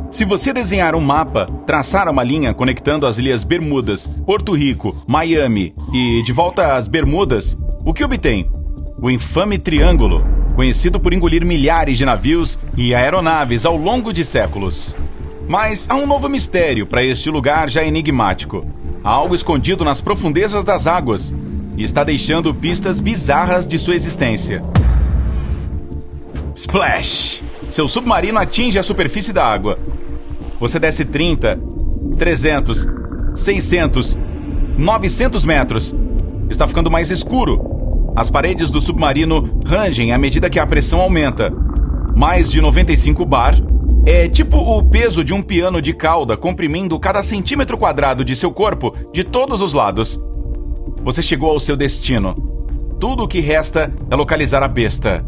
Se você desenhar um mapa, traçar uma linha conectando as ilhas Bermudas, Porto Rico, Miami e de volta às Bermudas, o que obtém? O infame triângulo, conhecido por engolir milhares de navios e aeronaves ao longo de séculos. Mas há um novo mistério para este lugar já enigmático. Há algo escondido nas profundezas das águas e está deixando pistas bizarras de sua existência. Splash! Seu submarino atinge a superfície da água. Você desce 30, 300, 600, 900 metros. Está ficando mais escuro. As paredes do submarino rangem à medida que a pressão aumenta. Mais de 95 bar é tipo o peso de um piano de cauda comprimindo cada centímetro quadrado de seu corpo de todos os lados. Você chegou ao seu destino. Tudo o que resta é localizar a besta.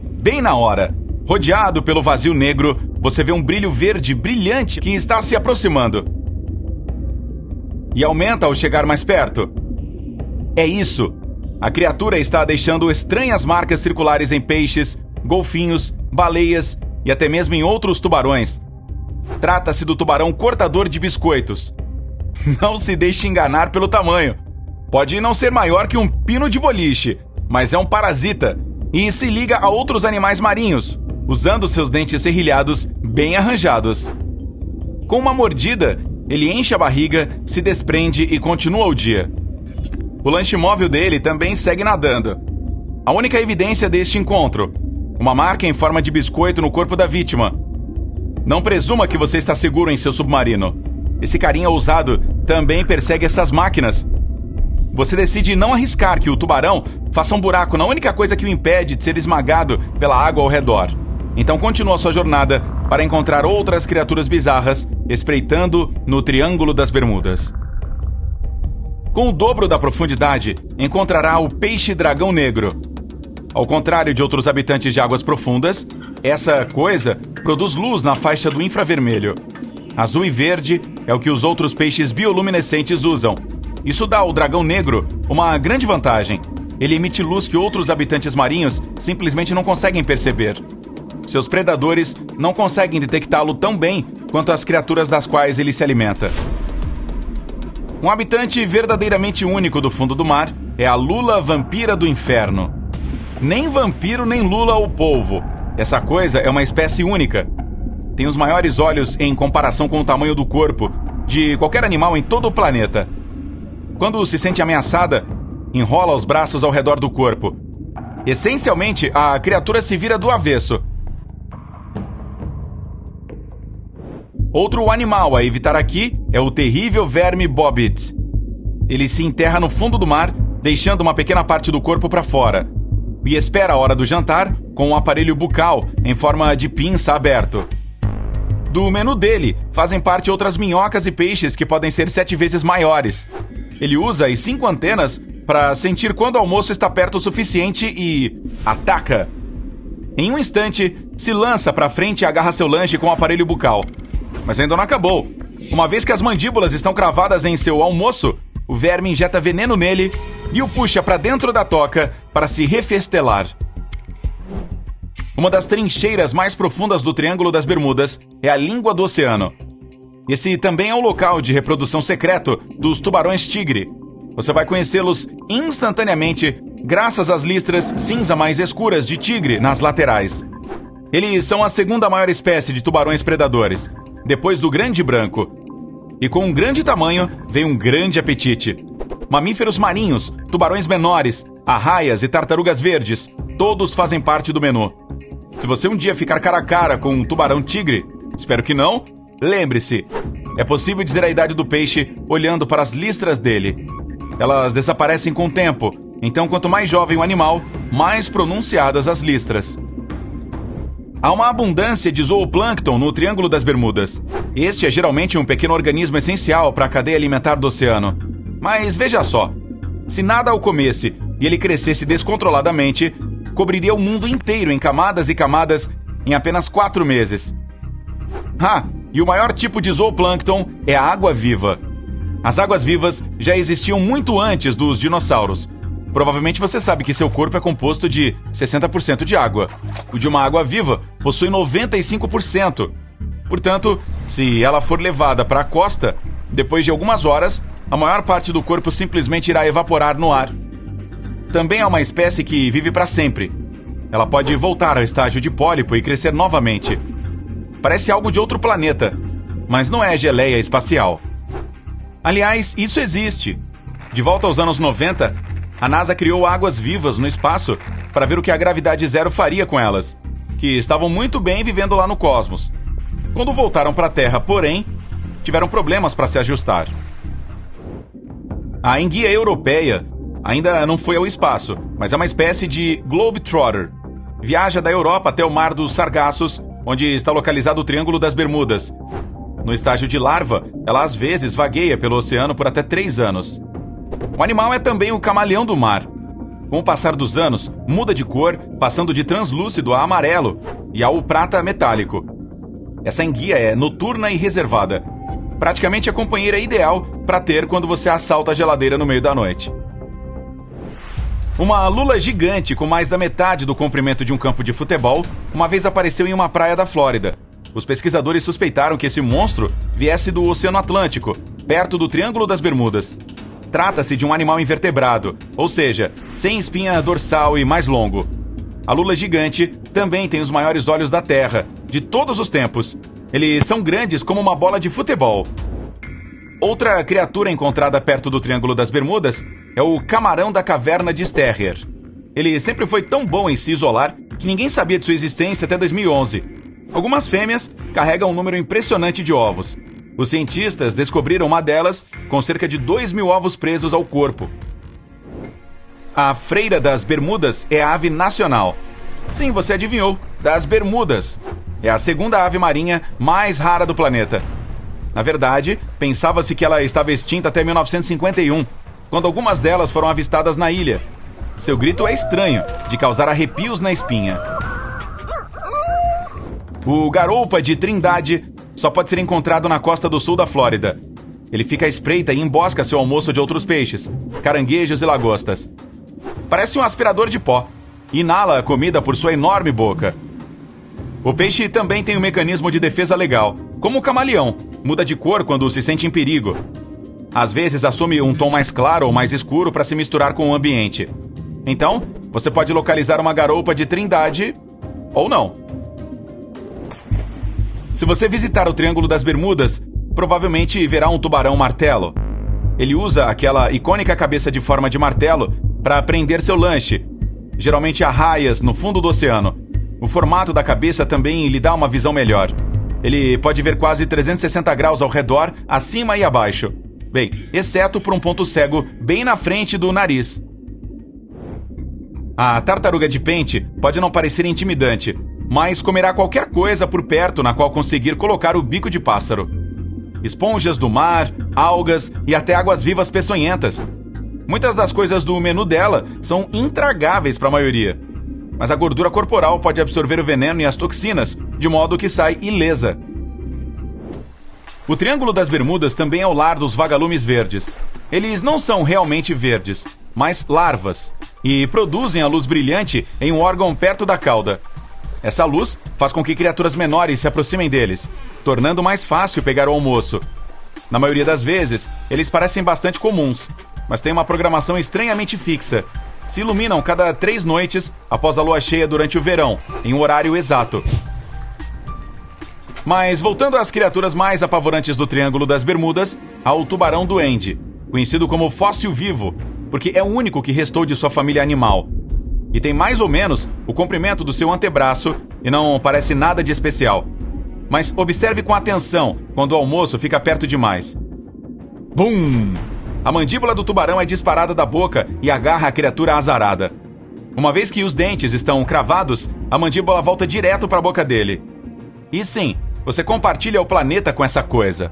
Bem na hora, rodeado pelo vazio negro, você vê um brilho verde brilhante que está se aproximando. E aumenta ao chegar mais perto. É isso! A criatura está deixando estranhas marcas circulares em peixes, golfinhos, baleias e até mesmo em outros tubarões. Trata-se do tubarão cortador de biscoitos. Não se deixe enganar pelo tamanho. Pode não ser maior que um pino de boliche, mas é um parasita e se liga a outros animais marinhos, usando seus dentes serrilhados bem arranjados. Com uma mordida, ele enche a barriga, se desprende e continua o dia. O lanche móvel dele também segue nadando. A única evidência deste encontro: uma marca em forma de biscoito no corpo da vítima. Não presuma que você está seguro em seu submarino. Esse carinha ousado também persegue essas máquinas. Você decide não arriscar que o tubarão faça um buraco na única coisa que o impede de ser esmagado pela água ao redor. Então continua sua jornada para encontrar outras criaturas bizarras espreitando no Triângulo das Bermudas. Com o dobro da profundidade, encontrará o peixe-dragão negro. Ao contrário de outros habitantes de águas profundas, essa coisa produz luz na faixa do infravermelho. Azul e verde é o que os outros peixes bioluminescentes usam. Isso dá ao dragão negro uma grande vantagem. Ele emite luz que outros habitantes marinhos simplesmente não conseguem perceber. Seus predadores não conseguem detectá-lo tão bem quanto as criaturas das quais ele se alimenta. Um habitante verdadeiramente único do fundo do mar é a lula vampira do inferno. Nem vampiro nem lula o polvo. Essa coisa é uma espécie única. Tem os maiores olhos em comparação com o tamanho do corpo de qualquer animal em todo o planeta. Quando se sente ameaçada, enrola os braços ao redor do corpo. Essencialmente, a criatura se vira do avesso. Outro animal a evitar aqui é o terrível verme bobbit. Ele se enterra no fundo do mar, deixando uma pequena parte do corpo para fora, e espera a hora do jantar com um aparelho bucal em forma de pinça aberto. Do menu dele fazem parte outras minhocas e peixes que podem ser 7 vezes maiores. Ele usa as 5 antenas para sentir quando o almoço está perto o suficiente e ataca. Em um instante, se lança para frente e agarra seu lanche com o aparelho bucal. Mas ainda não acabou. Uma vez que as mandíbulas estão cravadas em seu almoço, o verme injeta veneno nele e o puxa para dentro da toca para se refestelar. Uma das trincheiras mais profundas do Triângulo das Bermudas é a língua do oceano. Esse também é o local de reprodução secreto dos tubarões-tigre. Você vai conhecê-los instantaneamente graças às listras cinza mais escuras de tigre nas laterais. Eles são a segunda maior espécie de tubarões predadores, depois do grande branco. E com um grande tamanho vem um grande apetite. Mamíferos marinhos, tubarões menores, arraias e tartarugas verdes, todos fazem parte do menu. Se você um dia ficar cara a cara com um tubarão-tigre, espero que não, lembre-se, é possível dizer a idade do peixe olhando para as listras dele. Elas desaparecem com o tempo, então quanto mais jovem o animal, mais pronunciadas as listras. Há uma abundância de zooplâncton no Triângulo das Bermudas. Este é geralmente um pequeno organismo essencial para a cadeia alimentar do oceano. Mas veja só, se nada o comesse e ele crescesse descontroladamente, cobriria o mundo inteiro em camadas e camadas em apenas 4 meses. E o maior tipo de zooplâncton é a água-viva. As águas-vivas já existiam muito antes dos dinossauros. Provavelmente você sabe que seu corpo é composto de 60% de água. O de uma água-viva possui 95%. Portanto, se ela for levada para a costa, depois de algumas horas, a maior parte do corpo simplesmente irá evaporar no ar. Também é uma espécie que vive para sempre. Ela pode voltar ao estágio de pólipo e crescer novamente. Parece algo de outro planeta, mas não é geleia espacial. Aliás, isso existe. De volta aos anos 90, a NASA criou águas vivas no espaço para ver o que a gravidade zero faria com elas, que estavam muito bem vivendo lá no cosmos. Quando voltaram para a Terra, porém, tiveram problemas para se ajustar. A enguia europeia ainda não foi ao espaço, mas é uma espécie de globetrotter. Viaja da Europa até o Mar dos Sargassos, onde está localizado o Triângulo das Bermudas. No estágio de larva, ela às vezes vagueia pelo oceano por até 3 anos. O animal é também o camaleão do mar. Com o passar dos anos, muda de cor, passando de translúcido a amarelo e ao prata metálico. Essa enguia é noturna e reservada. Praticamente a companheira ideal para ter quando você assalta a geladeira no meio da noite. Uma lula gigante com mais da metade do comprimento de um campo de futebol uma vez apareceu em uma praia da Flórida. Os pesquisadores suspeitaram que esse monstro viesse do Oceano Atlântico, perto do Triângulo das Bermudas. Trata-se de um animal invertebrado, ou seja, sem espinha dorsal e mais longo. A lula gigante também tem os maiores olhos da Terra, de todos os tempos. Eles são grandes como uma bola de futebol. Outra criatura encontrada perto do Triângulo das Bermudas é o camarão da caverna de Sterrier. Ele sempre foi tão bom em se isolar que ninguém sabia de sua existência até 2011. Algumas fêmeas carregam um número impressionante de ovos. Os cientistas descobriram uma delas com cerca de 2.000 ovos presos ao corpo. A freira das Bermudas é a ave nacional. Sim, você adivinhou, das Bermudas. É a segunda ave marinha mais rara do planeta. Na verdade, pensava-se que ela estava extinta até 1951, quando algumas delas foram avistadas na ilha. Seu grito é estranho, de causar arrepios na espinha. O garoupa de Trindade só pode ser encontrado na costa do sul da Flórida. Ele fica à espreita e embosca seu almoço de outros peixes, caranguejos e lagostas. Parece um aspirador de pó. Inala a comida por sua enorme boca. O peixe também tem um mecanismo de defesa legal, como o camaleão, muda de cor quando se sente em perigo. Às vezes assume um tom mais claro ou mais escuro para se misturar com o ambiente. Então, você pode localizar uma garoupa de Trindade ou não. Se você visitar o Triângulo das Bermudas, provavelmente verá um tubarão-martelo. Ele usa aquela icônica cabeça de forma de martelo para prender seu lanche, geralmente a raias no fundo do oceano. O formato da cabeça também lhe dá uma visão melhor. Ele pode ver quase 360 graus ao redor, acima e abaixo. Bem, exceto por um ponto cego bem na frente do nariz. A tartaruga de pente pode não parecer intimidante, mas comerá qualquer coisa por perto na qual conseguir colocar o bico de pássaro. Esponjas do mar, algas e até águas-vivas peçonhentas. Muitas das coisas do menu dela são intragáveis para a maioria. Mas a gordura corporal pode absorver o veneno e as toxinas, de modo que sai ilesa. O Triângulo das Bermudas também é o lar dos vagalumes verdes. Eles não são realmente verdes, mas larvas, e produzem a luz brilhante em um órgão perto da cauda. Essa luz faz com que criaturas menores se aproximem deles, tornando mais fácil pegar o almoço. Na maioria das vezes, eles parecem bastante comuns, mas têm uma programação estranhamente fixa. Se iluminam cada 3 noites após a lua cheia durante o verão, em um horário exato. Mas voltando às criaturas mais apavorantes do Triângulo das Bermudas, há o tubarão-duende, conhecido como fóssil vivo, porque é o único que restou de sua família animal. E tem mais ou menos o comprimento do seu antebraço e não parece nada de especial. Mas observe com atenção quando o almoço fica perto demais. Bum! A mandíbula do tubarão é disparada da boca e agarra a criatura azarada. Uma vez que os dentes estão cravados, a mandíbula volta direto para a boca dele. E sim, você compartilha o planeta com essa coisa.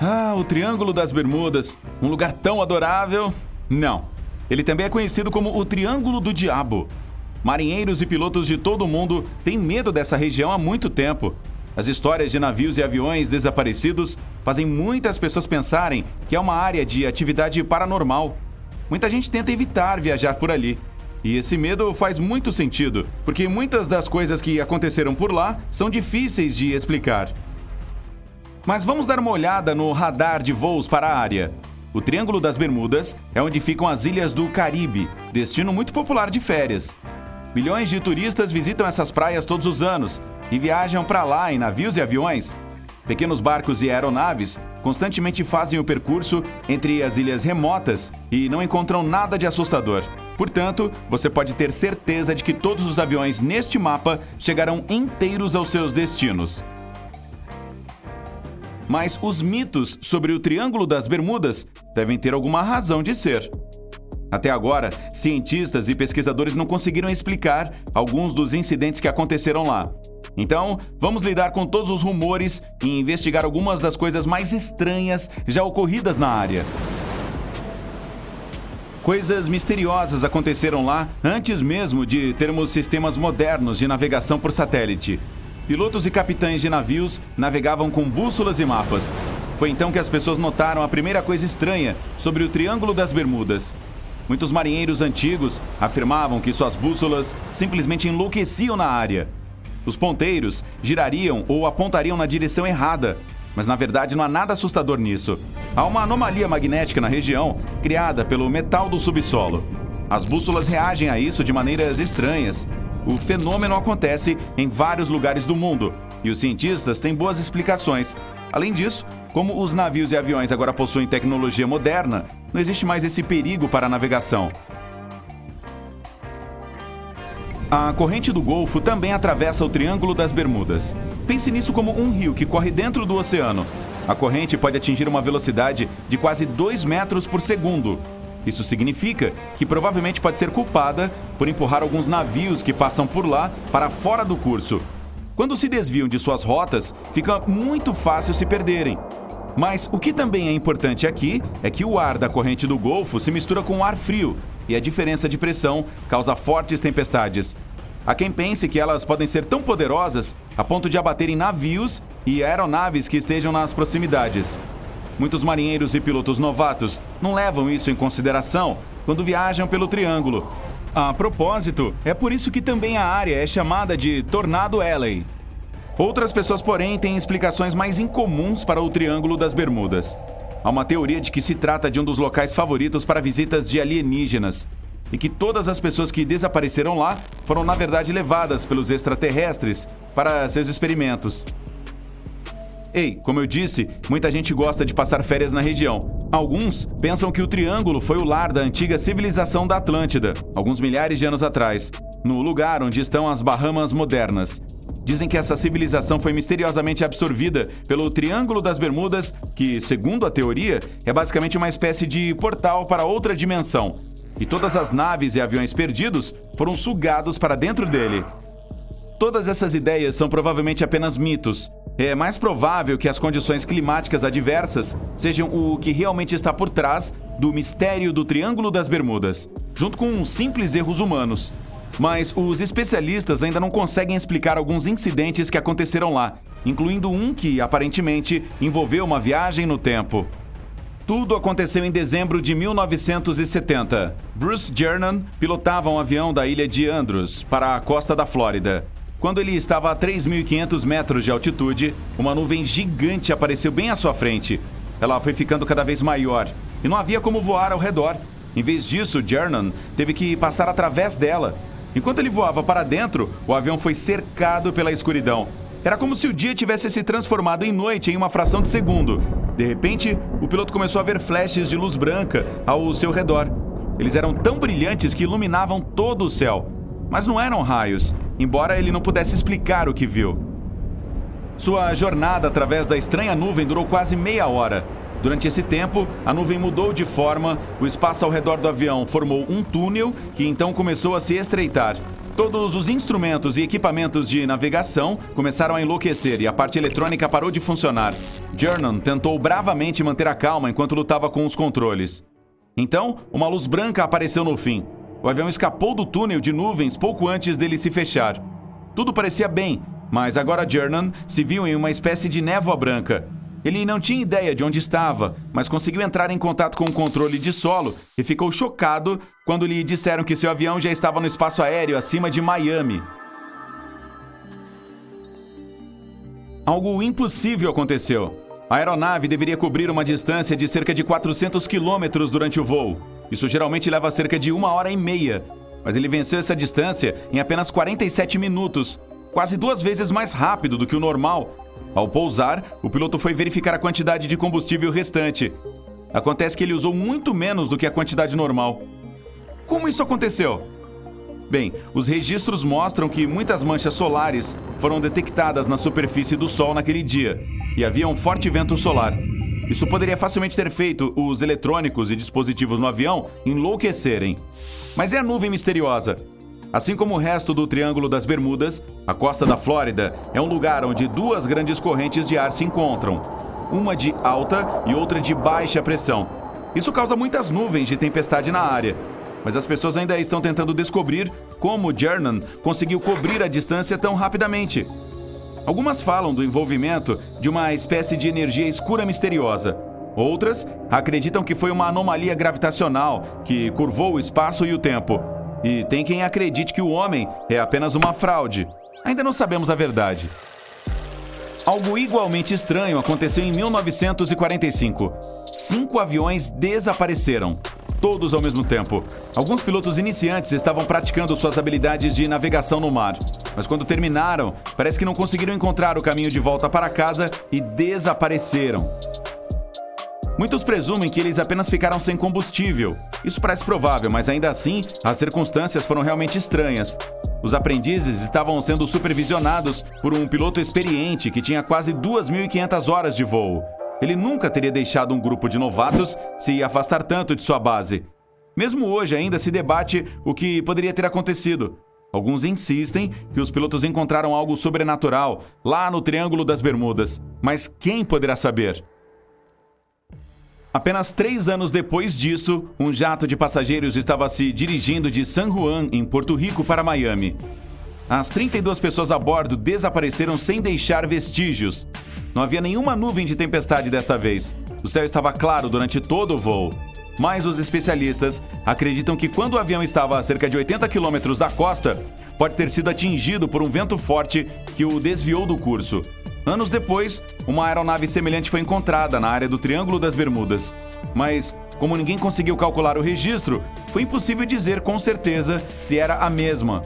Ah, o Triângulo das Bermudas, um lugar tão adorável. Não, ele também é conhecido como o Triângulo do Diabo. Marinheiros e pilotos de todo o mundo têm medo dessa região há muito tempo. As histórias de navios e aviões desaparecidos fazem muitas pessoas pensarem que é uma área de atividade paranormal. Muita gente tenta evitar viajar por ali. E esse medo faz muito sentido, porque muitas das coisas que aconteceram por lá são difíceis de explicar. Mas vamos dar uma olhada no radar de voos para a área. O Triângulo das Bermudas é onde ficam as ilhas do Caribe, destino muito popular de férias. Milhões de turistas visitam essas praias todos os anos e viajam para lá em navios e aviões. Pequenos barcos e aeronaves constantemente fazem o percurso entre as ilhas remotas e não encontram nada de assustador. Portanto, você pode ter certeza de que todos os aviões neste mapa chegarão inteiros aos seus destinos. Mas os mitos sobre o Triângulo das Bermudas devem ter alguma razão de ser. Até agora, cientistas e pesquisadores não conseguiram explicar alguns dos incidentes que aconteceram lá. Então, vamos lidar com todos os rumores e investigar algumas das coisas mais estranhas já ocorridas na área. Coisas misteriosas aconteceram lá antes mesmo de termos sistemas modernos de navegação por satélite. Pilotos e capitães de navios navegavam com bússolas e mapas. Foi então que as pessoas notaram a primeira coisa estranha sobre o Triângulo das Bermudas. Muitos marinheiros antigos afirmavam que suas bússolas simplesmente enlouqueciam na área. Os ponteiros girariam ou apontariam na direção errada, mas na verdade não há nada assustador nisso. Há uma anomalia magnética na região criada pelo metal do subsolo. As bússolas reagem a isso de maneiras estranhas. O fenômeno acontece em vários lugares do mundo e os cientistas têm boas explicações. Além disso, como os navios e aviões agora possuem tecnologia moderna, não existe mais esse perigo para a navegação. A corrente do Golfo também atravessa o Triângulo das Bermudas. Pense nisso como um rio que corre dentro do oceano. A corrente pode atingir uma velocidade de quase 2 metros por segundo. Isso significa que provavelmente pode ser culpada por empurrar alguns navios que passam por lá para fora do curso. Quando se desviam de suas rotas, fica muito fácil se perderem. Mas o que também é importante aqui é que o ar da corrente do Golfo se mistura com o ar frio e a diferença de pressão causa fortes tempestades. Há quem pense que elas podem ser tão poderosas a ponto de abaterem navios e aeronaves que estejam nas proximidades. Muitos marinheiros e pilotos novatos não levam isso em consideração quando viajam pelo Triângulo. A propósito, é por isso que também a área é chamada de Tornado Alley. Outras pessoas, porém, têm explicações mais incomuns para o Triângulo das Bermudas. Há uma teoria de que se trata de um dos locais favoritos para visitas de alienígenas e que todas as pessoas que desapareceram lá foram, na verdade, levadas pelos extraterrestres para seus experimentos. Ei, como eu disse, muita gente gosta de passar férias na região. Alguns pensam que o Triângulo foi o lar da antiga civilização da Atlântida, alguns milhares de anos atrás, no lugar onde estão as Bahamas modernas. Dizem que essa civilização foi misteriosamente absorvida pelo Triângulo das Bermudas, que, segundo a teoria, é basicamente uma espécie de portal para outra dimensão. E todas as naves e aviões perdidos foram sugados para dentro dele. Todas essas ideias são provavelmente apenas mitos. É mais provável que as condições climáticas adversas sejam o que realmente está por trás do mistério do Triângulo das Bermudas, junto com simples erros humanos. Mas os especialistas ainda não conseguem explicar alguns incidentes que aconteceram lá, incluindo um que, aparentemente, envolveu uma viagem no tempo. Tudo aconteceu em dezembro de 1970. Bruce Jernan pilotava um avião da ilha de Andros para a costa da Flórida. Quando ele estava a 3.500 metros de altitude, uma nuvem gigante apareceu bem à sua frente. Ela foi ficando cada vez maior e não havia como voar ao redor. Em vez disso, Jernan teve que passar através dela. Enquanto ele voava para dentro, o avião foi cercado pela escuridão. Era como se o dia tivesse se transformado em noite em uma fração de segundo. De repente, o piloto começou a ver flashes de luz branca ao seu redor. Eles eram tão brilhantes que iluminavam todo o céu. Mas não eram raios, embora ele não pudesse explicar o que viu. Sua jornada através da estranha nuvem durou quase meia hora. Durante esse tempo, a nuvem mudou de forma, o espaço ao redor do avião formou um túnel que então começou a se estreitar. Todos os instrumentos e equipamentos de navegação começaram a enlouquecer e a parte eletrônica parou de funcionar. Jernan tentou bravamente manter a calma enquanto lutava com os controles. Então, uma luz branca apareceu no fim. O avião escapou do túnel de nuvens pouco antes dele se fechar. Tudo parecia bem, mas agora Jernan se viu em uma espécie de névoa branca. Ele não tinha ideia de onde estava, mas conseguiu entrar em contato com o controle de solo e ficou chocado quando lhe disseram que seu avião já estava no espaço aéreo acima de Miami. Algo impossível aconteceu. A aeronave deveria cobrir uma distância de cerca de 400 quilômetros durante o voo. Isso geralmente leva cerca de 1h30. Mas ele venceu essa distância em apenas 47 minutos, quase 2 vezes mais rápido do que o normal. Ao pousar, o piloto foi verificar a quantidade de combustível restante. Acontece que ele usou muito menos do que a quantidade normal. Como isso aconteceu? Bem, os registros mostram que muitas manchas solares foram detectadas na superfície do Sol naquele dia, e havia um forte vento solar. Isso poderia facilmente ter feito os eletrônicos e dispositivos no avião enlouquecerem. Mas é a nuvem misteriosa. Assim como o resto do Triângulo das Bermudas, a costa da Flórida é um lugar onde 2 grandes correntes de ar se encontram, uma de alta e outra de baixa pressão. Isso causa muitas nuvens de tempestade na área, mas as pessoas ainda estão tentando descobrir como Jernan conseguiu cobrir a distância tão rapidamente. Algumas falam do envolvimento de uma espécie de energia escura misteriosa. Outras acreditam que foi uma anomalia gravitacional que curvou o espaço e o tempo. E tem quem acredite que o homem é apenas uma fraude. Ainda não sabemos a verdade. Algo igualmente estranho aconteceu em 1945. 5 aviões desapareceram, todos ao mesmo tempo. Alguns pilotos iniciantes estavam praticando suas habilidades de navegação no mar, mas quando terminaram, parece que não conseguiram encontrar o caminho de volta para casa e desapareceram. Muitos presumem que eles apenas ficaram sem combustível. Isso parece provável, mas ainda assim, as circunstâncias foram realmente estranhas. Os aprendizes estavam sendo supervisionados por um piloto experiente que tinha quase 2.500 horas de voo. Ele nunca teria deixado um grupo de novatos se afastar tanto de sua base. Mesmo hoje ainda se debate o que poderia ter acontecido. Alguns insistem que os pilotos encontraram algo sobrenatural lá no Triângulo das Bermudas, mas quem poderá saber? Apenas 3 anos depois disso, um jato de passageiros estava se dirigindo de San Juan, em Porto Rico, para Miami. As 32 pessoas a bordo desapareceram sem deixar vestígios. Não havia nenhuma nuvem de tempestade desta vez. O céu estava claro durante todo o voo. Mas os especialistas acreditam que quando o avião estava a cerca de 80 quilômetros da costa, pode ter sido atingido por um vento forte que o desviou do curso. Anos depois, uma aeronave semelhante foi encontrada na área do Triângulo das Bermudas. Mas, como ninguém conseguiu calcular o registro, foi impossível dizer com certeza se era a mesma.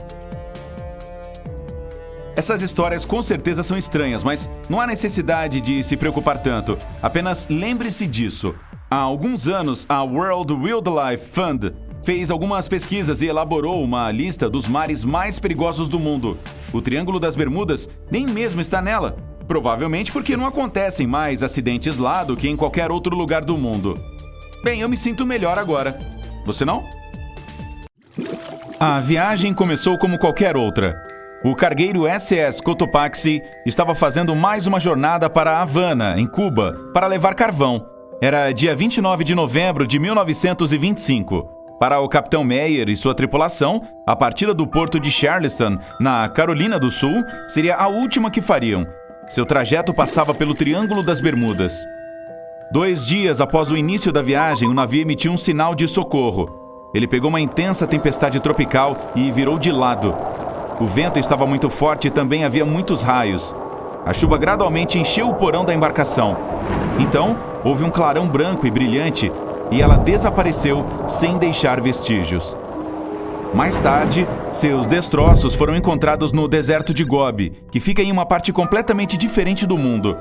Essas histórias com certeza são estranhas, mas não há necessidade de se preocupar tanto. Apenas lembre-se disso. Há alguns anos, a World Wildlife Fund fez algumas pesquisas e elaborou uma lista dos mares mais perigosos do mundo. O Triângulo das Bermudas nem mesmo está nela. Provavelmente porque não acontecem mais acidentes lá do que em qualquer outro lugar do mundo. Bem, eu me sinto melhor agora. Você não? A viagem começou como qualquer outra. O cargueiro SS Cotopaxi estava fazendo mais uma jornada para Havana, em Cuba, para levar carvão. Era dia 29 de novembro de 1925. Para o capitão Meyer e sua tripulação, a partida do porto de Charleston, na Carolina do Sul, seria a última que fariam. Seu trajeto passava pelo Triângulo das Bermudas. 2 dias após o início da viagem, o navio emitiu um sinal de socorro. Ele pegou uma intensa tempestade tropical e virou de lado. O vento estava muito forte e também havia muitos raios. A chuva gradualmente encheu o porão da embarcação. Então, houve um clarão branco e brilhante e ela desapareceu sem deixar vestígios. Mais tarde, seus destroços foram encontrados no deserto de Gobi, que fica em uma parte completamente diferente do mundo.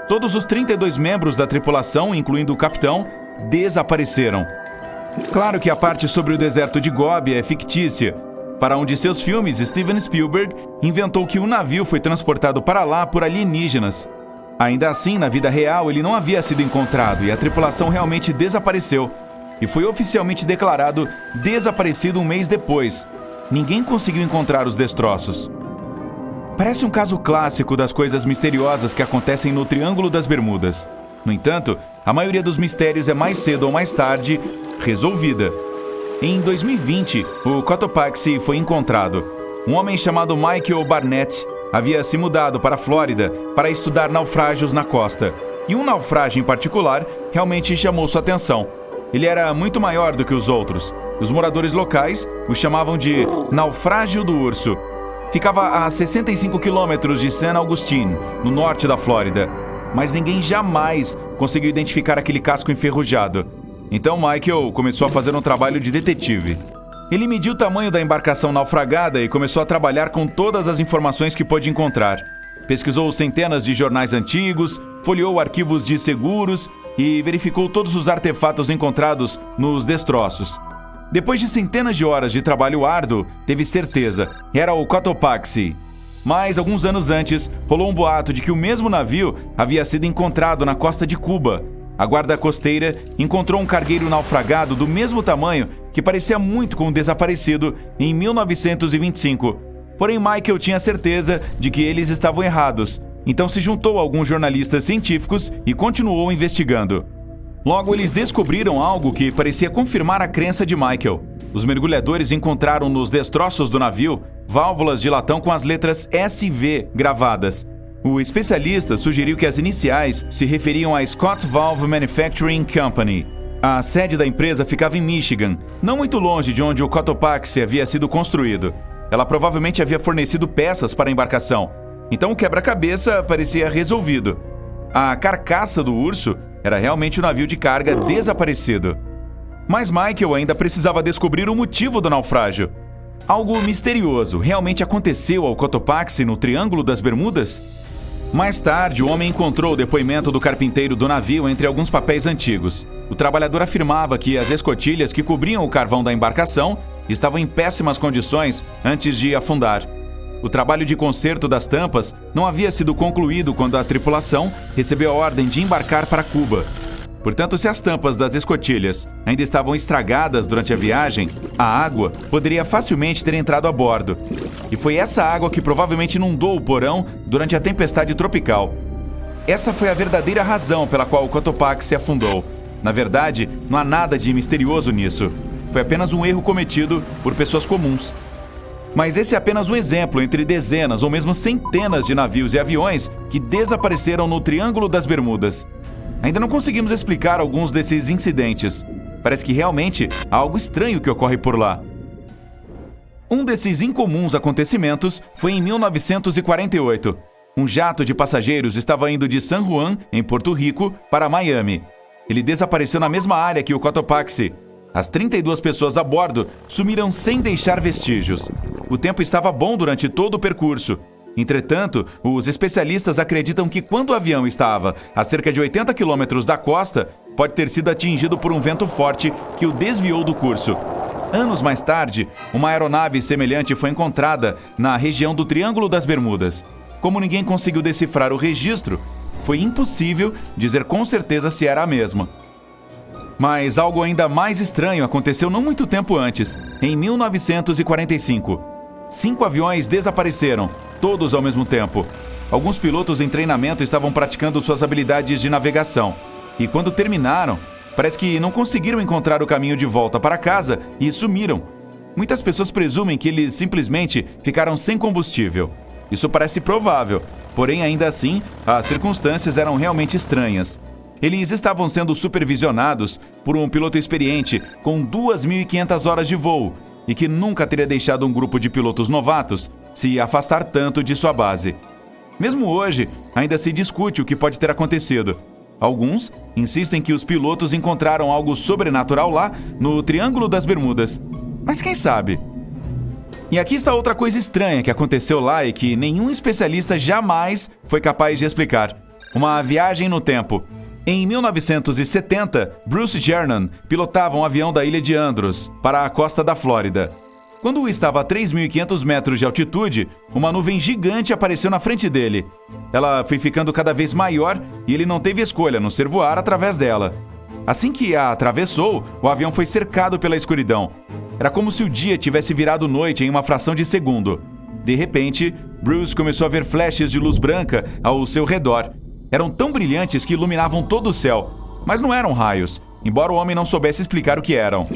Todos os 32 membros da tripulação, incluindo o capitão, desapareceram. Claro que a parte sobre o deserto de Gobi é fictícia. Para um de seus filmes, Steven Spielberg inventou que o navio foi transportado para lá por alienígenas. Ainda assim, na vida real, ele não havia sido encontrado e a tripulação realmente desapareceu. E foi oficialmente declarado desaparecido um mês depois. Ninguém conseguiu encontrar os destroços. Parece um caso clássico das coisas misteriosas que acontecem no Triângulo das Bermudas. No entanto, a maioria dos mistérios é mais cedo ou mais tarde resolvida. Em 2020, o Cotopaxi foi encontrado. Um homem chamado Michael Barnett havia se mudado para a Flórida para estudar naufrágios na costa. E um naufrágio em particular realmente chamou sua atenção. Ele era muito maior do que os outros. Os moradores locais o chamavam de Naufrágio do Urso. Ficava a 65 quilômetros de San Augustine, no norte da Flórida. Mas ninguém jamais conseguiu identificar aquele casco enferrujado. Então Michael começou a fazer um trabalho de detetive. Ele mediu o tamanho da embarcação naufragada e começou a trabalhar com todas as informações que pôde encontrar. Pesquisou centenas de jornais antigos, folheou arquivos de seguros e verificou todos os artefatos encontrados nos destroços. Depois de centenas de horas de trabalho árduo, teve certeza, era o Cotopaxi. Mas, alguns anos antes, rolou um boato de que o mesmo navio havia sido encontrado na costa de Cuba. A guarda costeira encontrou um cargueiro naufragado do mesmo tamanho que parecia muito com o desaparecido em 1925. Porém, Michael tinha certeza de que eles estavam errados, então se juntou a alguns jornalistas científicos e continuou investigando. Logo, eles descobriram algo que parecia confirmar a crença de Michael. Os mergulhadores encontraram nos destroços do navio válvulas de latão com as letras SV gravadas. O especialista sugeriu que as iniciais se referiam à Scott Valve Manufacturing Company. A sede da empresa ficava em Michigan, não muito longe de onde o Cotopaxi havia sido construído. Ela provavelmente havia fornecido peças para a embarcação, então o quebra-cabeça parecia resolvido. A carcaça do urso era realmente o navio de carga desaparecido. Mas Michael ainda precisava descobrir o motivo do naufrágio. Algo misterioso realmente aconteceu ao Cotopaxi no Triângulo das Bermudas? Mais tarde, o homem encontrou o depoimento do carpinteiro do navio entre alguns papéis antigos. O trabalhador afirmava que as escotilhas que cobriam o carvão da embarcação estavam em péssimas condições antes de afundar. O trabalho de conserto das tampas não havia sido concluído quando a tripulação recebeu a ordem de embarcar para Cuba. Portanto, se as tampas das escotilhas ainda estavam estragadas durante a viagem, a água poderia facilmente ter entrado a bordo. E foi essa água que provavelmente inundou o porão durante a tempestade tropical. Essa foi a verdadeira razão pela qual o Cotopaxi afundou. Na verdade, não há nada de misterioso nisso. Foi apenas um erro cometido por pessoas comuns. Mas esse é apenas um exemplo entre dezenas ou mesmo centenas de navios e aviões que desapareceram no Triângulo das Bermudas. Ainda não conseguimos explicar alguns desses incidentes. Parece que realmente há algo estranho que ocorre por lá. Um desses incomuns acontecimentos foi em 1948. Um jato de passageiros estava indo de San Juan, em Porto Rico, para Miami. Ele desapareceu na mesma área que o Cotopaxi. As 32 pessoas a bordo sumiram sem deixar vestígios. O tempo estava bom durante todo o percurso. Entretanto, os especialistas acreditam que quando o avião estava a cerca de 80 quilômetros da costa, pode ter sido atingido por um vento forte que o desviou do curso. Anos mais tarde, uma aeronave semelhante foi encontrada na região do Triângulo das Bermudas. Como ninguém conseguiu decifrar o registro, foi impossível dizer com certeza se era a mesma. Mas algo ainda mais estranho aconteceu não muito tempo antes, em 1945. 5 aviões desapareceram, todos ao mesmo tempo. Alguns pilotos em treinamento estavam praticando suas habilidades de navegação. E quando terminaram, parece que não conseguiram encontrar o caminho de volta para casa e sumiram. Muitas pessoas presumem que eles simplesmente ficaram sem combustível. Isso parece provável, porém ainda assim, as circunstâncias eram realmente estranhas. Eles estavam sendo supervisionados por um piloto experiente com 2.500 horas de voo e que nunca teria deixado um grupo de pilotos novatos se afastar tanto de sua base. Mesmo hoje, ainda se discute o que pode ter acontecido. Alguns insistem que os pilotos encontraram algo sobrenatural lá no Triângulo das Bermudas. Mas quem sabe? E aqui está outra coisa estranha que aconteceu lá e que nenhum especialista jamais foi capaz de explicar. Uma viagem no tempo. Em 1970, Bruce Jernan pilotava um avião da ilha de Andros para a costa da Flórida. Quando estava a 3.500 metros de altitude, uma nuvem gigante apareceu na frente dele. Ela foi ficando cada vez maior e ele não teve escolha a não ser voar através dela. Assim que a atravessou, o avião foi cercado pela escuridão. Era como se o dia tivesse virado noite em uma fração de segundo. De repente, Bruce começou a ver flashes de luz branca ao seu redor. Eram tão brilhantes que iluminavam todo o céu, mas não eram raios, embora o homem não soubesse explicar o que eram.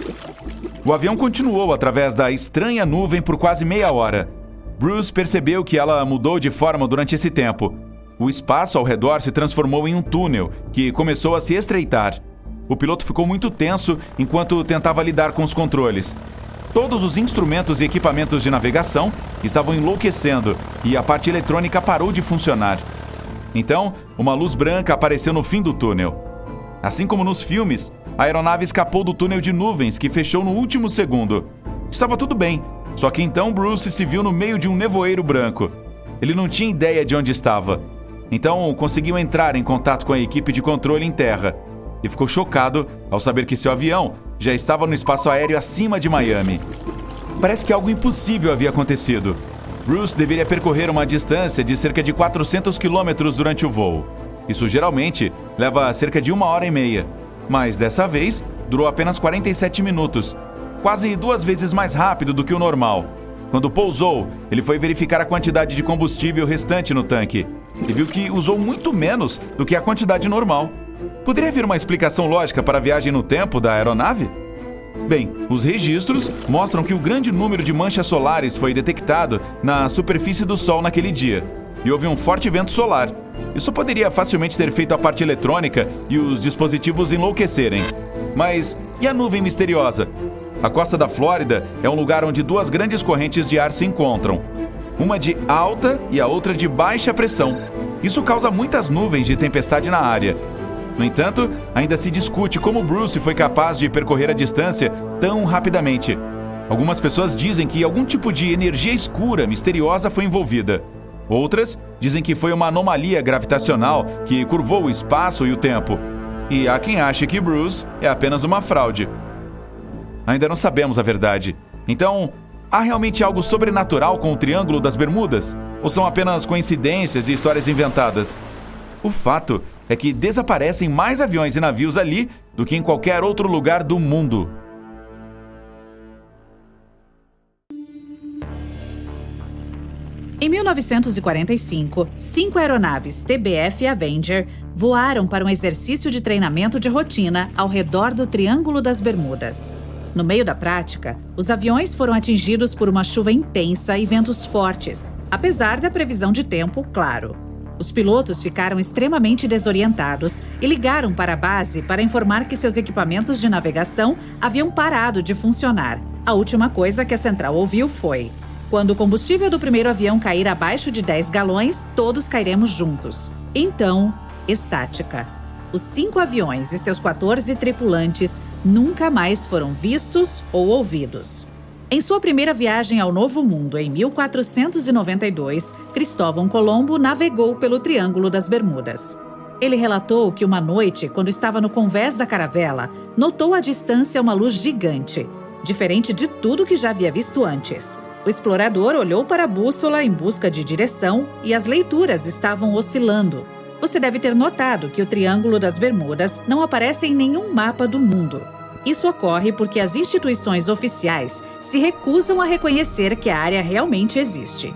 O avião continuou através da estranha nuvem por quase meia hora. Bruce percebeu que ela mudou de forma durante esse tempo. O espaço ao redor se transformou em um túnel, que começou a se estreitar. o piloto ficou muito tenso enquanto tentava lidar com os controles. Todos os instrumentos e equipamentos de navegação estavam enlouquecendo e a parte eletrônica parou de funcionar. Então, uma luz branca apareceu no fim do túnel. Assim como nos filmes, a aeronave escapou do túnel de nuvens que fechou no último segundo. Estava tudo bem, só que então Bruce se viu no meio de um nevoeiro branco. Ele não tinha ideia de onde estava. Então, conseguiu entrar em contato com a equipe de controle em terra e ficou chocado ao saber que seu avião já estava no espaço aéreo acima de Miami. Parece que algo impossível havia acontecido. Bruce deveria percorrer uma distância de cerca de 400 quilômetros durante o voo. Isso geralmente leva cerca de 1h30, mas dessa vez durou apenas 47 minutos, quase 2 vezes mais rápido do que o normal. Quando pousou, ele foi verificar a quantidade de combustível restante no tanque e viu que usou muito menos do que a quantidade normal. Poderia haver uma explicação lógica para a viagem no tempo da aeronave? Bem, os registros mostram que o grande número de manchas solares foi detectado na superfície do Sol naquele dia, e houve um forte vento solar. Isso poderia facilmente ter feito a parte eletrônica e os dispositivos enlouquecerem. Mas e a nuvem misteriosa? A costa da Flórida é um lugar onde 2 grandes correntes de ar se encontram, uma de alta e a outra de baixa pressão. Isso causa muitas nuvens de tempestade na área. No entanto, ainda se discute como Bruce foi capaz de percorrer a distância tão rapidamente. Algumas pessoas dizem que algum tipo de energia escura misteriosa foi envolvida. Outras dizem que foi uma anomalia gravitacional que curvou o espaço e o tempo. E há quem ache que Bruce é apenas uma fraude. Ainda não sabemos a verdade. Então, há realmente algo sobrenatural com o Triângulo das Bermudas? Ou são apenas coincidências e histórias inventadas? O fato é que desaparecem mais aviões e navios ali do que em qualquer outro lugar do mundo. Em 1945, 5 aeronaves TBF Avenger voaram para um exercício de treinamento de rotina ao redor do Triângulo das Bermudas. No meio da prática, os aviões foram atingidos por uma chuva intensa e ventos fortes, apesar da previsão de tempo, claro. Os pilotos ficaram extremamente desorientados e ligaram para a base para informar que seus equipamentos de navegação haviam parado de funcionar. A última coisa que a central ouviu foi: quando o combustível do primeiro avião cair abaixo de 10 galões, todos cairemos juntos. Então, estática. Os 5 aviões e seus 14 tripulantes nunca mais foram vistos ou ouvidos. Em sua primeira viagem ao Novo Mundo, em 1492, Cristóvão Colombo navegou pelo Triângulo das Bermudas. Ele relatou que uma noite, quando estava no convés da caravela, notou à distância uma luz gigante, diferente de tudo que já havia visto antes. O explorador olhou para a bússola em busca de direção e as leituras estavam oscilando. Você deve ter notado que o Triângulo das Bermudas não aparece em nenhum mapa do mundo. Isso ocorre porque as instituições oficiais se recusam a reconhecer que a área realmente existe.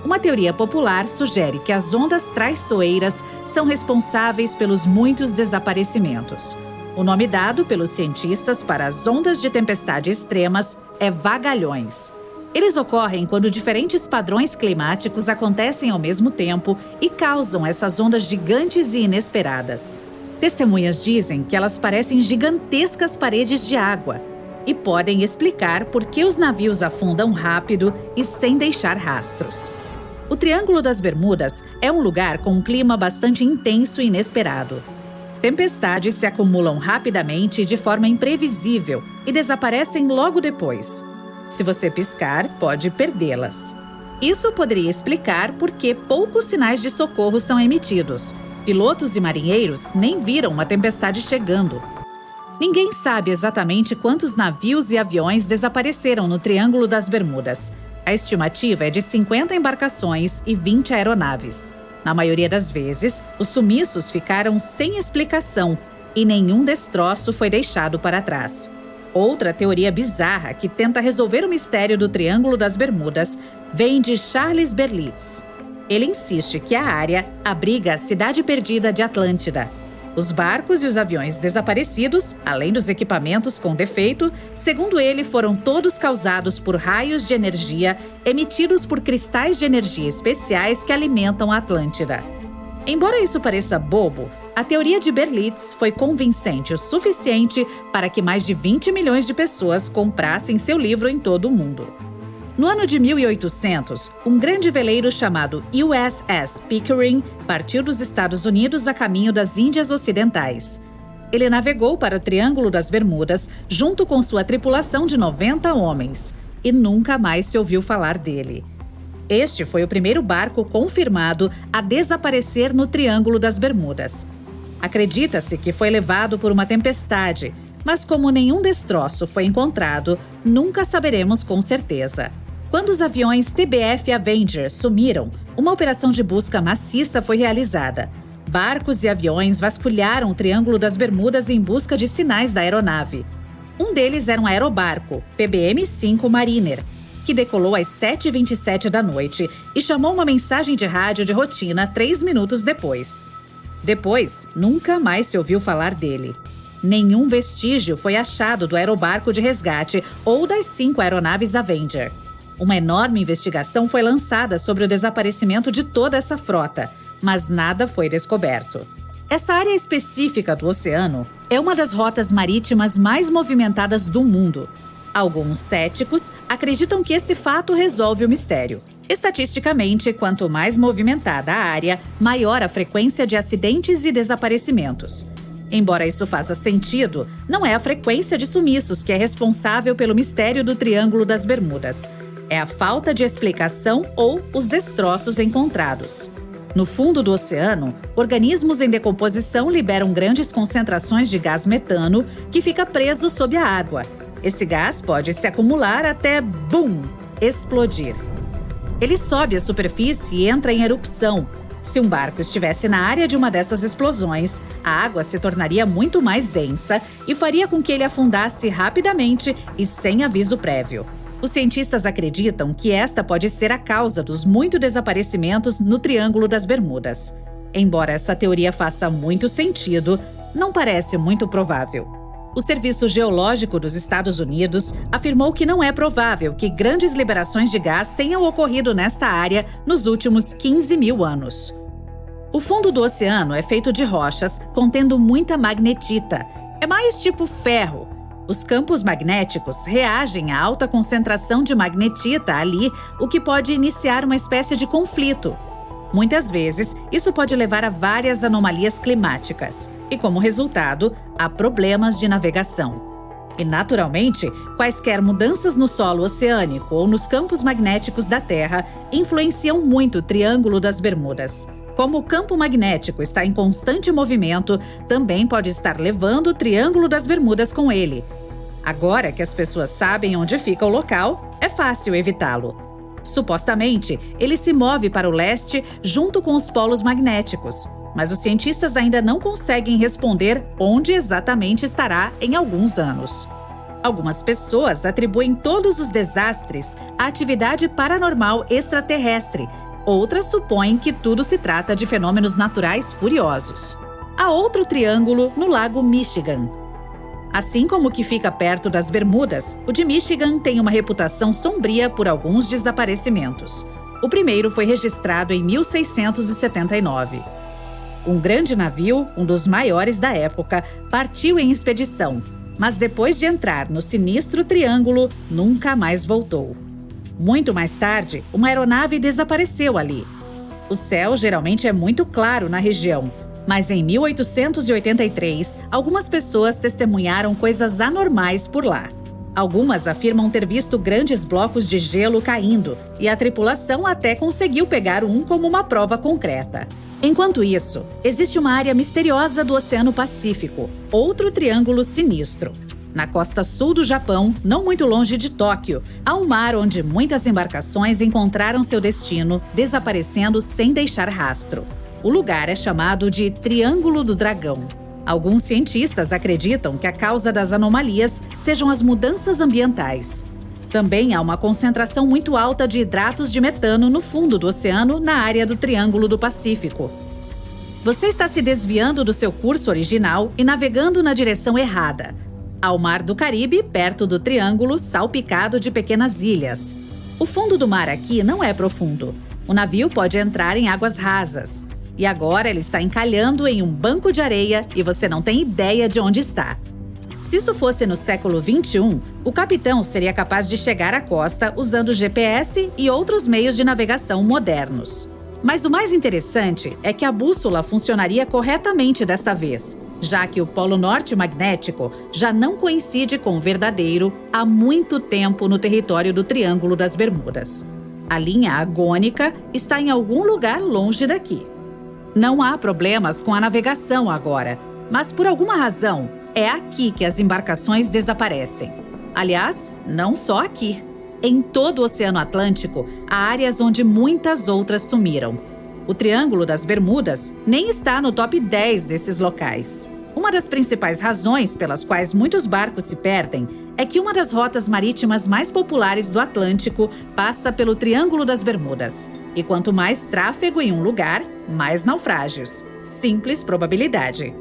Uma teoria popular sugere que as ondas traiçoeiras são responsáveis pelos muitos desaparecimentos. O nome dado pelos cientistas para as ondas de tempestade extremas é vagalhões. Eles ocorrem quando diferentes padrões climáticos acontecem ao mesmo tempo e causam essas ondas gigantes e inesperadas. Testemunhas dizem que elas parecem gigantescas paredes de água e podem explicar por que os navios afundam rápido e sem deixar rastros. O Triângulo das Bermudas é um lugar com um clima bastante intenso e inesperado. Tempestades se acumulam rapidamente e de forma imprevisível e desaparecem logo depois. Se você piscar, pode perdê-las. Isso poderia explicar por que poucos sinais de socorro são emitidos. Pilotos e marinheiros nem viram uma tempestade chegando. Ninguém sabe exatamente quantos navios e aviões desapareceram no Triângulo das Bermudas. A estimativa é de 50 embarcações e 20 aeronaves. Na maioria das vezes, os sumiços ficaram sem explicação e nenhum destroço foi deixado para trás. Outra teoria bizarra que tenta resolver o mistério do Triângulo das Bermudas vem de Charles Berlitz. Ele insiste que a área abriga a cidade perdida de Atlântida. Os barcos e os aviões desaparecidos, além dos equipamentos com defeito, segundo ele, foram todos causados por raios de energia emitidos por cristais de energia especiais que alimentam a Atlântida. Embora isso pareça bobo, A teoria de Berlitz foi convincente o suficiente para que mais de 20 milhões de pessoas comprassem seu livro em todo o mundo. No ano de 1800, um grande veleiro chamado USS Pickering partiu dos Estados Unidos a caminho das Índias Ocidentais. Ele navegou para o Triângulo das Bermudas junto com sua tripulação de 90 homens e nunca mais se ouviu falar dele. Este foi o primeiro barco confirmado a desaparecer no Triângulo das Bermudas. Acredita-se que foi levado por uma tempestade, mas como nenhum destroço foi encontrado, nunca saberemos com certeza. Quando os aviões TBF Avenger sumiram, uma operação de busca maciça foi realizada. Barcos e aviões vasculharam o Triângulo das Bermudas em busca de sinais da aeronave. Um deles era um aerobarco, PBM-5 Mariner, que decolou às 7h27 da noite e chamou uma mensagem de rádio de rotina 3 minutos depois. Depois, nunca mais se ouviu falar dele. Nenhum vestígio foi achado do aerobarco de resgate ou das 5 aeronaves Avenger. Uma enorme investigação foi lançada sobre o desaparecimento de toda essa frota, mas nada foi descoberto. Essa área específica do oceano é uma das rotas marítimas mais movimentadas do mundo. Alguns céticos acreditam que esse fato resolve o mistério. Estatisticamente, quanto mais movimentada a área, maior a frequência de acidentes e desaparecimentos. Embora isso faça sentido, não é a frequência de sumiços que é responsável pelo mistério do Triângulo das Bermudas. É a falta de explicação ou os destroços encontrados. No fundo do oceano, organismos em decomposição liberam grandes concentrações de gás metano que fica preso sob a água. Esse gás pode se acumular até, bum, explodir. Ele sobe à superfície e entra em erupção. Se um barco estivesse na área de uma dessas explosões, a água se tornaria muito mais densa e faria com que ele afundasse rapidamente e sem aviso prévio. Os cientistas acreditam que esta pode ser a causa dos muitos desaparecimentos no Triângulo das Bermudas. Embora essa teoria faça muito sentido, não parece muito provável. O Serviço Geológico dos Estados Unidos afirmou que não é provável que grandes liberações de gás tenham ocorrido nesta área nos últimos 15 mil anos. O fundo do oceano é feito de rochas contendo muita magnetita. É mais tipo ferro. Os campos magnéticos reagem à alta concentração de magnetita ali, o que pode iniciar uma espécie de conflito. Muitas vezes, isso pode levar a várias anomalias climáticas e, como resultado, a problemas de navegação. E, naturalmente, quaisquer mudanças no solo oceânico ou nos campos magnéticos da Terra influenciam muito o Triângulo das Bermudas. Como o campo magnético está em constante movimento, também pode estar levando o Triângulo das Bermudas com ele. Agora que as pessoas sabem onde fica o local, é fácil evitá-lo. Supostamente, ele se move para o leste junto com os polos magnéticos, mas os cientistas ainda não conseguem responder onde exatamente estará em alguns anos. Algumas pessoas atribuem todos os desastres à atividade paranormal extraterrestre, outras supõem que tudo se trata de fenômenos naturais furiosos. Há outro triângulo no Lago Michigan. Assim como o que fica perto das Bermudas, o de Michigan tem uma reputação sombria por alguns desaparecimentos. O primeiro foi registrado em 1679. Um grande navio, um dos maiores da época, partiu em expedição, mas depois de entrar no sinistro triângulo, nunca mais voltou. Muito mais tarde, uma aeronave desapareceu ali. O céu geralmente é muito claro na região, mas em 1883, algumas pessoas testemunharam coisas anormais por lá. Algumas afirmam ter visto grandes blocos de gelo caindo, e a tripulação até conseguiu pegar um como uma prova concreta. Enquanto isso, existe uma área misteriosa do Oceano Pacífico, outro triângulo sinistro. Na costa sul do Japão, não muito longe de Tóquio, há um mar onde muitas embarcações encontraram seu destino, desaparecendo sem deixar rastro. O lugar é chamado de Triângulo do Dragão. Alguns cientistas acreditam que a causa das anomalias sejam as mudanças ambientais. Também há uma concentração muito alta de hidratos de metano no fundo do oceano, na área do Triângulo do Pacífico. Você está se desviando do seu curso original e navegando na direção errada. Há o Mar do Caribe, perto do Triângulo, salpicado de pequenas ilhas. O fundo do mar aqui não é profundo. O navio pode entrar em águas rasas. e agora ele está encalhando em um banco de areia e você não tem ideia de onde está. Se isso fosse no século XXI, o capitão seria capaz de chegar à costa usando GPS e outros meios de navegação modernos. Mas o mais interessante é que a bússola funcionaria corretamente desta vez, já que o Polo Norte magnético já não coincide com o verdadeiro há muito tempo no território do Triângulo das Bermudas. A linha agônica está em algum lugar longe daqui. Não há problemas com a navegação agora, mas por alguma razão, é aqui que as embarcações desaparecem. Aliás, não só aqui. Em todo o Oceano Atlântico, há áreas onde muitas outras sumiram. O Triângulo das Bermudas nem está no top 10 desses locais. Uma das principais razões pelas quais muitos barcos se perdem é que uma das rotas marítimas mais populares do Atlântico passa pelo Triângulo das Bermudas. E quanto mais tráfego em um lugar, mais naufrágios. Simples probabilidade.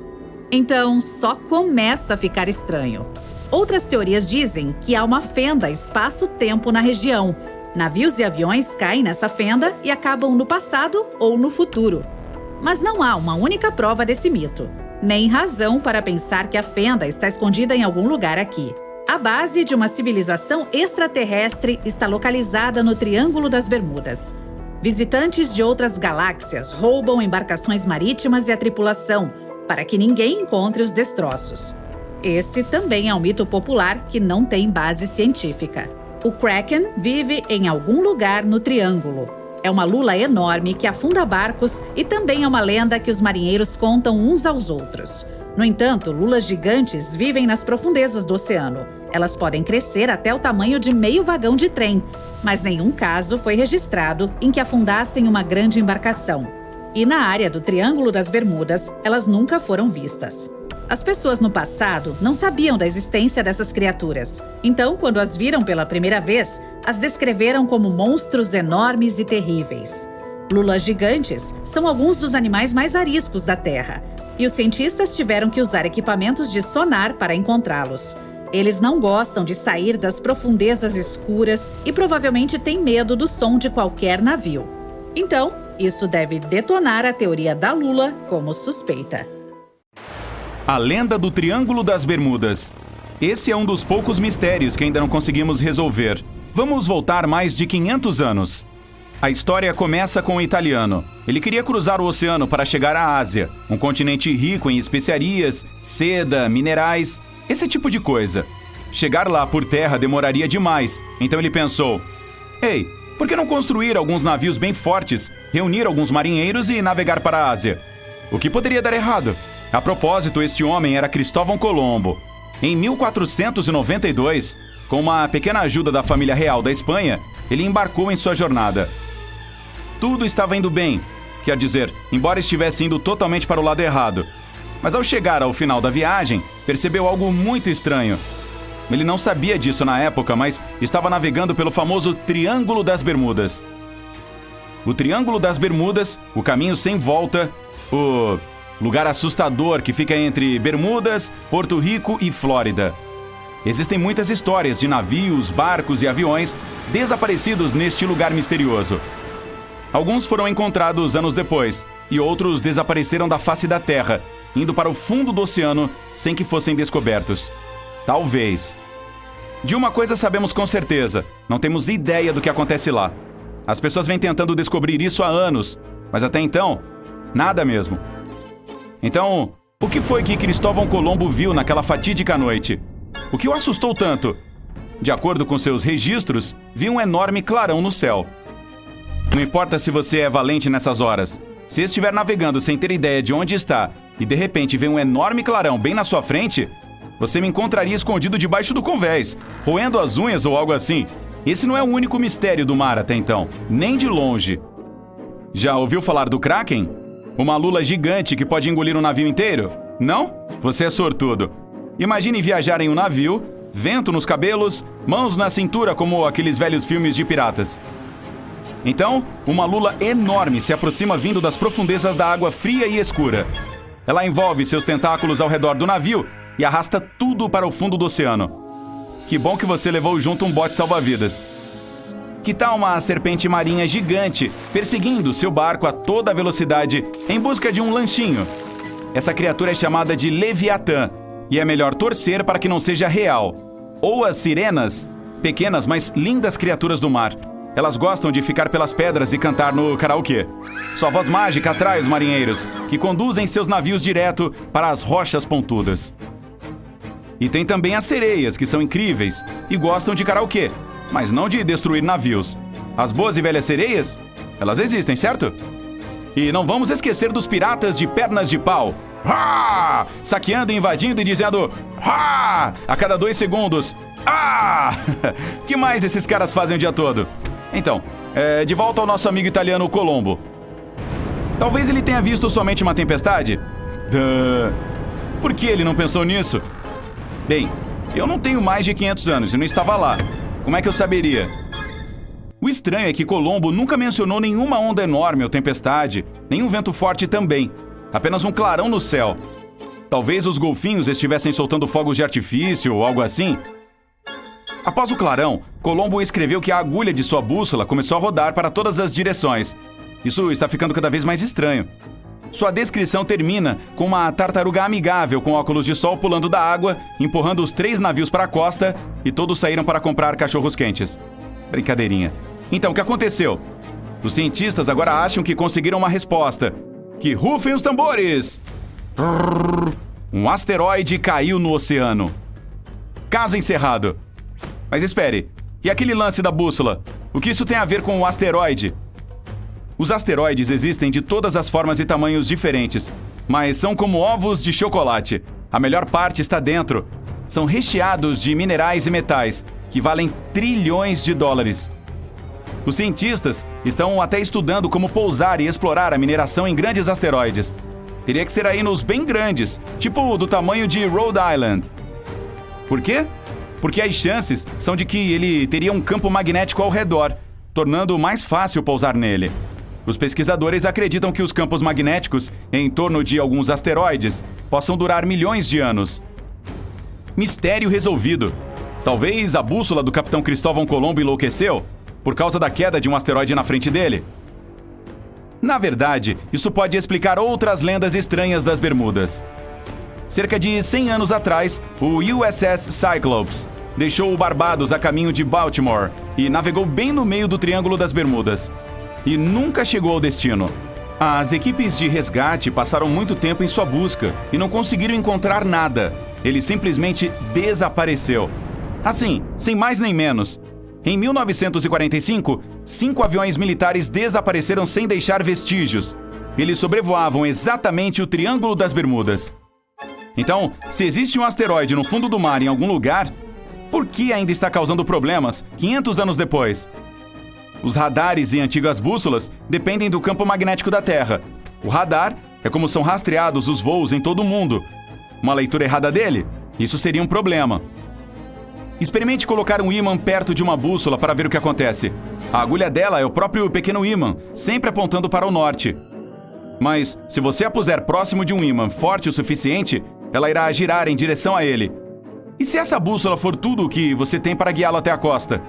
Então, só começa a ficar estranho. Outras teorias dizem que há uma fenda espaço-tempo na região. Navios e aviões caem nessa fenda e acabam no passado ou no futuro. Mas não há uma única prova desse mito, nem razão para pensar que a fenda está escondida em algum lugar aqui. A base de uma civilização extraterrestre está localizada no Triângulo das Bermudas. Visitantes de outras galáxias roubam embarcações marítimas e a tripulação, para que ninguém encontre os destroços. Esse também é um mito popular que não tem base científica. O Kraken vive em algum lugar no Triângulo. É uma lula enorme que afunda barcos e também é uma lenda que os marinheiros contam uns aos outros. No entanto, lulas gigantes vivem nas profundezas do oceano. Elas podem crescer até o tamanho de meio vagão de trem, mas nenhum caso foi registrado em que afundassem uma grande embarcação. E na área do Triângulo das Bermudas, elas nunca foram vistas. As pessoas no passado não sabiam da existência dessas criaturas. Então, quando as viram pela primeira vez, as descreveram como monstros enormes e terríveis. Lulas gigantes são alguns dos animais mais ariscos da Terra, e os cientistas tiveram que usar equipamentos de sonar para encontrá-los. Eles não gostam de sair das profundezas escuras e provavelmente têm medo do som de qualquer navio. Então, isso deve detonar a teoria da lula como suspeita. A lenda do Triângulo das Bermudas. Esse é um dos poucos mistérios que ainda não conseguimos resolver. Vamos voltar mais de 500 anos. A história começa com o italiano. Ele queria cruzar o oceano para chegar à Ásia, um continente rico em especiarias, seda, minerais, esse tipo de coisa. Chegar lá por terra demoraria demais, então ele pensou: ei, por que não construir alguns navios bem fortes, reunir alguns marinheiros e navegar para a Ásia? O que poderia dar errado? A propósito, este homem era Cristóvão Colombo. Em 1492, com uma pequena ajuda da família real da Espanha, ele embarcou em sua jornada. Tudo estava indo bem, quer dizer, embora estivesse indo totalmente para o lado errado. Mas ao chegar ao final da viagem, percebeu algo muito estranho. Ele não sabia disso na época, mas estava navegando pelo famoso Triângulo das Bermudas. O Triângulo das Bermudas, o caminho sem volta, o lugar assustador que fica entre Bermudas, Porto Rico e Flórida. Existem muitas histórias de navios, barcos e aviões desaparecidos neste lugar misterioso. Alguns foram encontrados anos depois, e outros desapareceram da face da Terra, indo para o fundo do oceano sem que fossem descobertos. Talvez. De uma coisa sabemos com certeza, não temos ideia do que acontece lá. As pessoas vêm tentando descobrir isso há anos, mas até então, nada mesmo. Então, o que foi que Cristóvão Colombo viu naquela fatídica noite? O que o assustou tanto? De acordo com seus registros, viu um enorme clarão no céu. Não importa se você é valente nessas horas. Se estiver navegando sem ter ideia de onde está e de repente vê um enorme clarão bem na sua frente, você me encontraria escondido debaixo do convés, roendo as unhas ou algo assim. Esse não é o único mistério do mar até então, nem de longe. Já ouviu falar do Kraken? Uma lula gigante que pode engolir um navio inteiro? Não? Você é sortudo. Imagine viajar em um navio, vento nos cabelos, mãos na cintura como aqueles velhos filmes de piratas. Então, uma lula enorme se aproxima vindo das profundezas da água fria e escura. Ela envolve seus tentáculos ao redor do navio e arrasta tudo para o fundo do oceano. Que bom que você levou junto um bote salva-vidas. Que tal uma serpente marinha gigante perseguindo seu barco a toda velocidade em busca de um lanchinho? Essa criatura é chamada de Leviatã e é melhor torcer para que não seja real. Ou as sirenas, pequenas mas lindas criaturas do mar. Elas gostam de ficar pelas pedras e cantar no karaokê. Sua voz mágica atrai os marinheiros, que conduzem seus navios direto para as rochas pontudas. E tem também as sereias, que são incríveis e gostam de karaokê, mas não de destruir navios. As boas e velhas sereias, elas existem, certo? E não vamos esquecer dos piratas de pernas de pau. Ha! Saqueando, invadindo e dizendo ha! A cada 2 segundos. Ah! Que mais esses caras fazem o dia todo? Então, de volta ao nosso amigo italiano Colombo. Talvez ele tenha visto somente uma tempestade? Por que ele não pensou nisso? Bem, eu não tenho mais de 500 anos e não estava lá. Como é que eu saberia? O estranho é que Colombo nunca mencionou nenhuma onda enorme ou tempestade, nenhum vento forte também. Apenas um clarão no céu. Talvez os golfinhos estivessem soltando fogos de artifício ou algo assim. Após o clarão, Colombo escreveu que a agulha de sua bússola começou a rodar para todas as direções. Isso está ficando cada vez mais estranho. Sua descrição termina com uma tartaruga amigável com óculos de sol pulando da água, empurrando os 3 navios para a costa e todos saíram para comprar cachorros quentes. Brincadeirinha. Então, o que aconteceu? Os cientistas agora acham que conseguiram uma resposta. Que rufem os tambores! Um asteroide caiu no oceano. Caso encerrado. Mas espere, e aquele lance da bússola? O que isso tem a ver com o asteroide? Os asteroides existem de todas as formas e tamanhos diferentes, mas são como ovos de chocolate. A melhor parte está dentro. São recheados de minerais e metais, que valem trilhões de dólares. Os cientistas estão até estudando como pousar e explorar a mineração em grandes asteroides. Teria que ser aí nos bem grandes, tipo do tamanho de Rhode Island. Por quê? Porque as chances são de que ele teria um campo magnético ao redor, tornando mais fácil pousar nele. Os pesquisadores acreditam que os campos magnéticos em torno de alguns asteroides possam durar milhões de anos. Mistério resolvido. Talvez a bússola do capitão Cristóvão Colombo enlouqueceu por causa da queda de um asteroide na frente dele. Na verdade, isso pode explicar outras lendas estranhas das Bermudas. Cerca de 100 anos atrás, o USS Cyclops deixou o Barbados a caminho de Baltimore e navegou bem no meio do Triângulo das Bermudas. E nunca chegou ao destino. As equipes de resgate passaram muito tempo em sua busca e não conseguiram encontrar nada. Ele simplesmente desapareceu. Assim, sem mais nem menos. Em 1945, 5 aviões militares desapareceram sem deixar vestígios. Eles sobrevoavam exatamente o Triângulo das Bermudas. Então, se existe um asteroide no fundo do mar em algum lugar, por que ainda está causando problemas 500 anos depois? Os radares e antigas bússolas dependem do campo magnético da Terra. O radar é como são rastreados os voos em todo o mundo. Uma leitura errada dele? Isso seria um problema. Experimente colocar um ímã perto de uma bússola para ver o que acontece. A agulha dela é o próprio pequeno ímã, sempre apontando para o norte. Mas, se você a puser próximo de um ímã forte o suficiente, ela irá girar em direção a ele. E se essa bússola for tudo o que você tem para guiá-lo até a costa?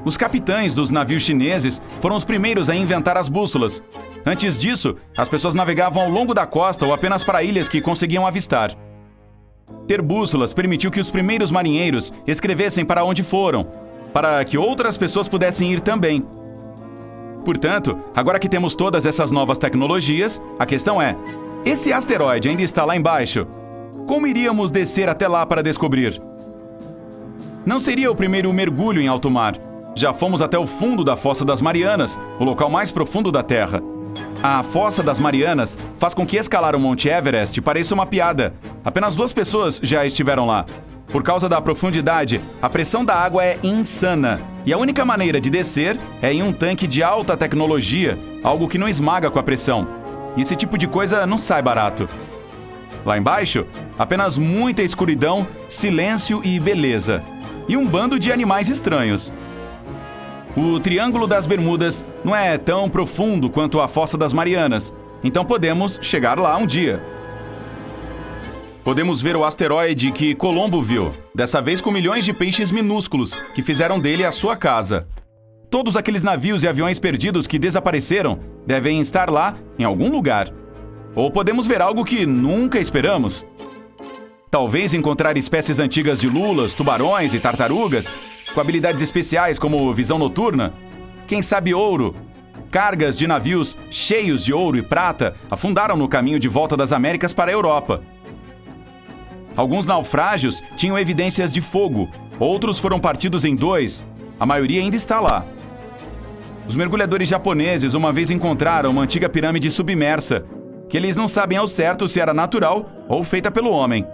Os capitães dos navios chineses foram os primeiros a inventar as bússolas. Antes disso, as pessoas navegavam ao longo da costa ou apenas para ilhas que conseguiam avistar. Ter bússolas permitiu que os primeiros marinheiros escrevessem para onde foram, para que outras pessoas pudessem ir também. Portanto, agora que temos todas essas novas tecnologias, a questão é: esse asteroide ainda está lá embaixo? Como iríamos descer até lá para descobrir? Não seria o primeiro mergulho em alto mar. Já fomos até o fundo da Fossa das Marianas, o local mais profundo da Terra. A Fossa das Marianas faz com que escalar o Monte Everest pareça uma piada. Apenas 2 pessoas já estiveram lá. Por causa da profundidade, a pressão da água é insana. E a única maneira de descer é em um tanque de alta tecnologia, algo que não esmaga com a pressão. E esse tipo de coisa não sai barato. Lá embaixo, apenas muita escuridão, silêncio e beleza. E um bando de animais estranhos. O Triângulo das Bermudas não é tão profundo quanto a Fossa das Marianas, então podemos chegar lá um dia. Podemos ver o asteroide que Colombo viu, dessa vez com milhões de peixes minúsculos que fizeram dele a sua casa. todos aqueles navios e aviões perdidos que desapareceram devem estar lá em algum lugar. Ou podemos ver algo que nunca esperamos. Talvez encontrar espécies antigas de lulas, tubarões e tartarugas, com habilidades especiais como visão noturna. Quem sabe ouro. Cargas de navios cheios de ouro e prata afundaram no caminho de volta das Américas para a Europa. Alguns naufrágios tinham evidências de fogo, outros foram partidos em dois, a maioria ainda está lá. Os mergulhadores japoneses uma vez encontraram uma antiga pirâmide submersa, que eles não sabem ao certo se era natural ou feita pelo homem.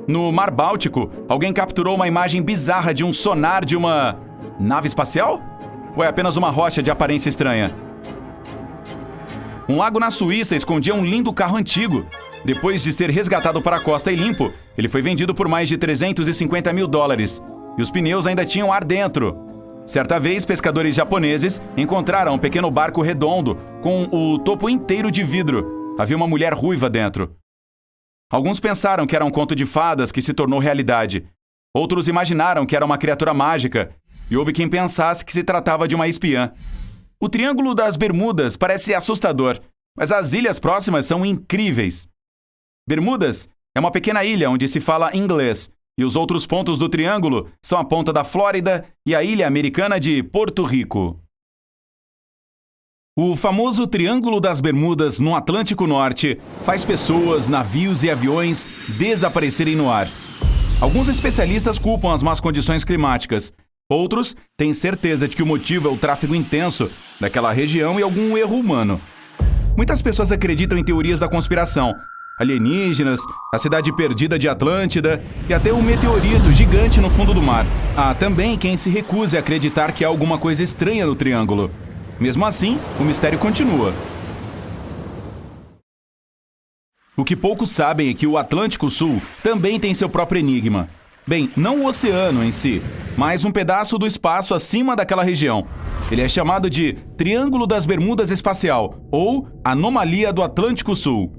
No Mar Báltico, alguém capturou uma imagem bizarra de um sonar de uma nave espacial? Ou é apenas uma rocha de aparência estranha? Um lago na Suíça escondia um lindo carro antigo. Depois de ser resgatado para a costa e limpo, ele foi vendido por mais de $350 mil. E os pneus ainda tinham ar dentro. Certa vez, pescadores japoneses encontraram um pequeno barco redondo com o topo inteiro de vidro. Havia uma mulher ruiva dentro. Alguns pensaram que era um conto de fadas que se tornou realidade. Outros imaginaram que era uma criatura mágica. E houve quem pensasse que se tratava de uma espiã. O Triângulo das Bermudas parece assustador, mas as ilhas próximas são incríveis. Bermudas é uma pequena ilha onde se fala inglês, e os outros pontos do triângulo são a ponta da Flórida e a ilha americana de Porto Rico. O famoso Triângulo das Bermudas no Atlântico Norte faz pessoas, navios e aviões desaparecerem no ar. Alguns especialistas culpam as más condições climáticas. Outros têm certeza de que o motivo é o tráfego intenso daquela região e algum erro humano. Muitas pessoas acreditam em teorias da conspiração, alienígenas, a cidade perdida de Atlântida e até um meteorito gigante no fundo do mar. Há também quem se recuse a acreditar que há alguma coisa estranha no triângulo. Mesmo assim, o mistério continua. O que poucos sabem é que o Atlântico Sul também tem seu próprio enigma. Bem, não o oceano em si, mas um pedaço do espaço acima daquela região. Ele é chamado de Triângulo das Bermudas Espacial, ou Anomalia do Atlântico Sul.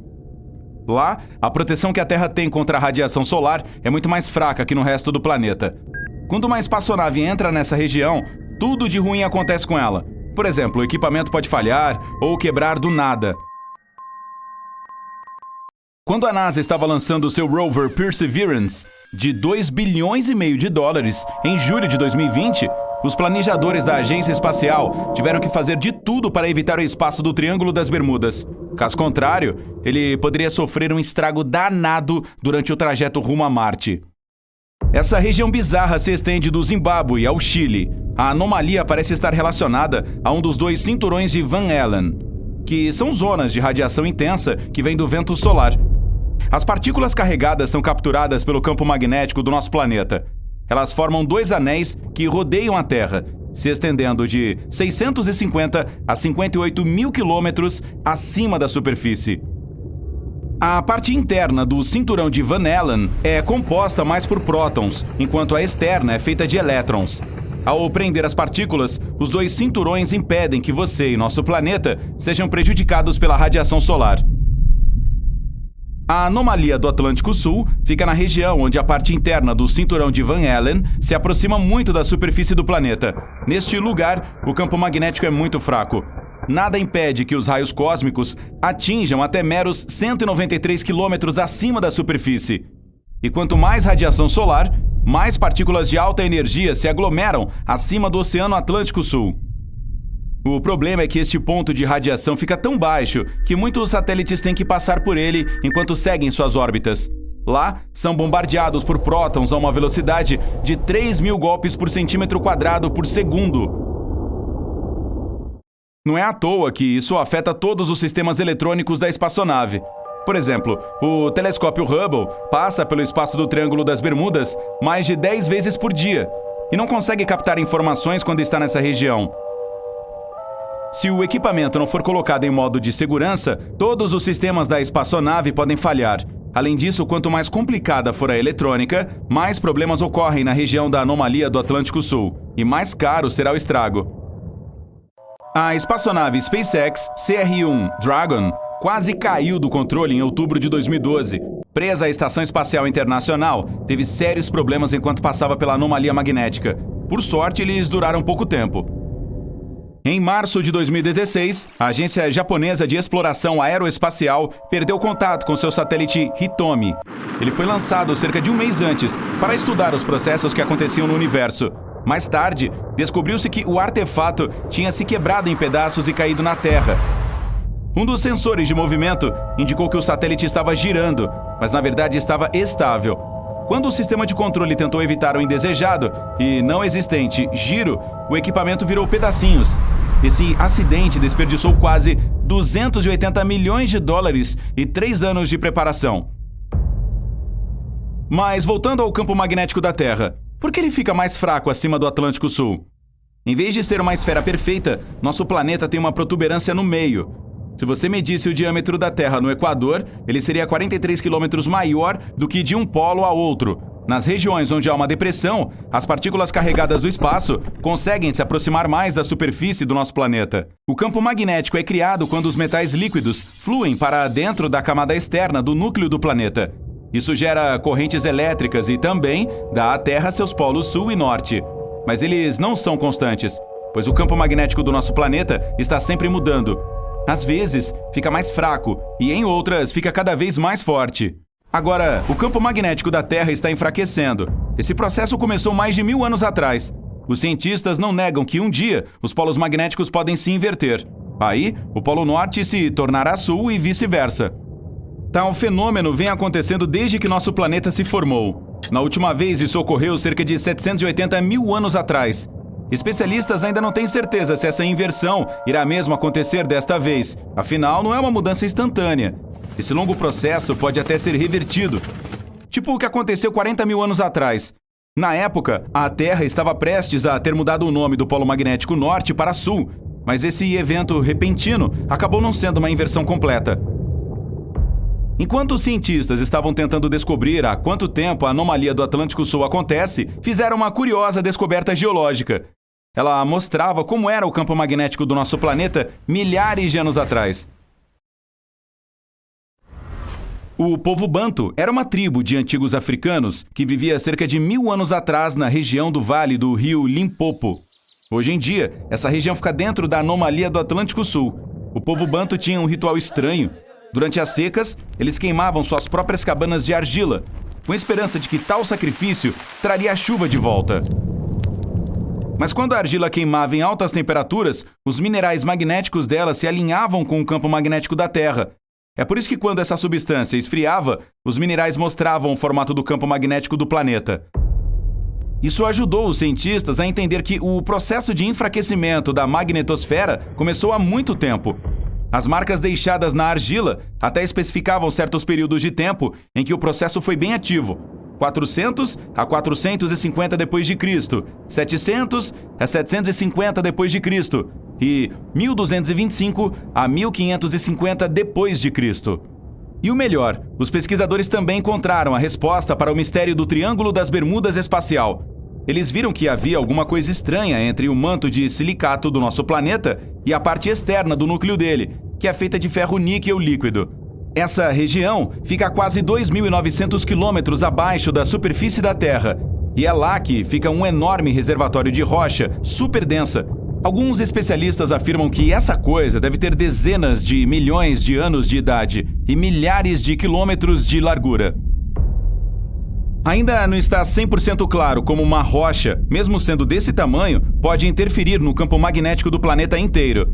Lá, a proteção que a Terra tem contra a radiação solar é muito mais fraca que no resto do planeta. Quando uma espaçonave entra nessa região, tudo de ruim acontece com ela. Por exemplo, o equipamento pode falhar ou quebrar do nada. Quando a NASA estava lançando seu rover Perseverance, de $2,5 bilhões em julho de 2020, os planejadores da agência espacial tiveram que fazer de tudo para evitar o espaço do Triângulo das Bermudas. Caso contrário, ele poderia sofrer um estrago danado durante o trajeto rumo a Marte. Essa região bizarra se estende do Zimbábue ao Chile. A anomalia parece estar relacionada a um dos 2 cinturões de Van Allen, que são zonas de radiação intensa que vem do vento solar. As partículas carregadas são capturadas pelo campo magnético do nosso planeta. Elas formam 2 anéis que rodeiam a Terra, se estendendo de 650 a 58 mil quilômetros acima da superfície. A parte interna do cinturão de Van Allen é composta mais por prótons, enquanto a externa é feita de elétrons. Ao prender as partículas, os 2 cinturões impedem que você e nosso planeta sejam prejudicados pela radiação solar. A anomalia do Atlântico Sul fica na região onde a parte interna do cinturão de Van Allen se aproxima muito da superfície do planeta. Neste lugar, o campo magnético é muito fraco. Nada impede que os raios cósmicos atinjam até meros 193 quilômetros acima da superfície. E quanto mais radiação solar, mais partículas de alta energia se aglomeram acima do Oceano Atlântico Sul. O problema é que este ponto de radiação fica tão baixo que muitos satélites têm que passar por ele enquanto seguem suas órbitas. Lá, são bombardeados por prótons a uma velocidade de 3.000 golpes por centímetro quadrado por segundo. Não é à toa que isso afeta todos os sistemas eletrônicos da espaçonave. Por exemplo, o telescópio Hubble passa pelo espaço do Triângulo das Bermudas mais de 10 vezes por dia e não consegue captar informações quando está nessa região. Se o equipamento não for colocado em modo de segurança, todos os sistemas da espaçonave podem falhar. Além disso, quanto mais complicada for a eletrônica, mais problemas ocorrem na região da anomalia do Atlântico Sul, e mais caro será o estrago. A espaçonave SpaceX CR-1 Dragon quase caiu do controle em outubro de 2012. Presa à Estação Espacial Internacional, teve sérios problemas enquanto passava pela anomalia magnética. Por sorte, eles duraram pouco tempo. Em março de 2016, a Agência Japonesa de Exploração Aeroespacial perdeu contato com seu satélite Hitomi. Ele foi lançado cerca de um mês antes para estudar os processos que aconteciam no universo. Mais tarde, descobriu-se que o artefato tinha se quebrado em pedaços e caído na Terra. Um dos sensores de movimento indicou que o satélite estava girando, mas na verdade estava estável. Quando o sistema de controle tentou evitar o indesejado e não existente giro, o equipamento virou pedacinhos. Esse acidente desperdiçou quase 280 milhões de dólares e 3 anos de preparação. Mas voltando ao campo magnético da Terra, por que ele fica mais fraco acima do Atlântico Sul? Em vez de ser uma esfera perfeita, nosso planeta tem uma protuberância no meio. Se você medisse o diâmetro da Terra no Equador, ele seria 43 quilômetros maior do que de um polo a outro. Nas regiões onde há uma depressão, as partículas carregadas do espaço conseguem se aproximar mais da superfície do nosso planeta. O campo magnético é criado quando os metais líquidos fluem para dentro da camada externa do núcleo do planeta. Isso gera correntes elétricas e também dá à Terra seus polos sul e norte. Mas eles não são constantes, pois o campo magnético do nosso planeta está sempre mudando. Às vezes, fica mais fraco e em outras fica cada vez mais forte. Agora, o campo magnético da Terra está enfraquecendo. Esse processo começou mais de 1000 anos atrás. Os cientistas não negam que um dia os polos magnéticos podem se inverter. Aí, o Polo Norte se tornará sul e vice-versa. Tal fenômeno vem acontecendo desde que nosso planeta se formou. Na última vez, isso ocorreu cerca de 780 mil anos atrás. Especialistas ainda não têm certeza se essa inversão irá mesmo acontecer desta vez. Afinal, não é uma mudança instantânea. Esse longo processo pode até ser revertido. Tipo o que aconteceu 40 mil anos atrás. Na época, a Terra estava prestes a ter mudado o nome do Polo Magnético Norte para Sul, mas esse evento repentino acabou não sendo uma inversão completa. Enquanto os cientistas estavam tentando descobrir há quanto tempo a anomalia do Atlântico Sul acontece, fizeram uma curiosa descoberta geológica. Ela mostrava como era o campo magnético do nosso planeta milhares de anos atrás. O povo Banto era uma tribo de antigos africanos que vivia cerca de 1000 anos atrás na região do vale do rio Limpopo. Hoje em dia, essa região fica dentro da anomalia do Atlântico Sul. O povo Banto tinha um ritual estranho. Durante as secas, eles queimavam suas próprias cabanas de argila, com a esperança de que tal sacrifício traria a chuva de volta. Mas quando a argila queimava em altas temperaturas, os minerais magnéticos dela se alinhavam com o campo magnético da Terra. É por isso que quando essa substância esfriava, os minerais mostravam o formato do campo magnético do planeta. Isso ajudou os cientistas a entender que o processo de enfraquecimento da magnetosfera começou há muito tempo. As marcas deixadas na argila até especificavam certos períodos de tempo em que o processo foi bem ativo. 400 a 450 d.C., 700 a 750 d.C. e 1225 a 1550 d.C. E o melhor, os pesquisadores também encontraram a resposta para o mistério do Triângulo das Bermudas espacial. Eles viram que havia alguma coisa estranha entre o manto de silicato do nosso planeta e a parte externa do núcleo dele, que é feita de ferro-níquel líquido. Essa região fica a quase 2.900 quilômetros abaixo da superfície da Terra, e é lá que fica um enorme reservatório de rocha super densa. Alguns especialistas afirmam que essa coisa deve ter dezenas de milhões de anos de idade e milhares de quilômetros de largura. Ainda não está 100% claro como uma rocha, mesmo sendo desse tamanho, pode interferir no campo magnético do planeta inteiro.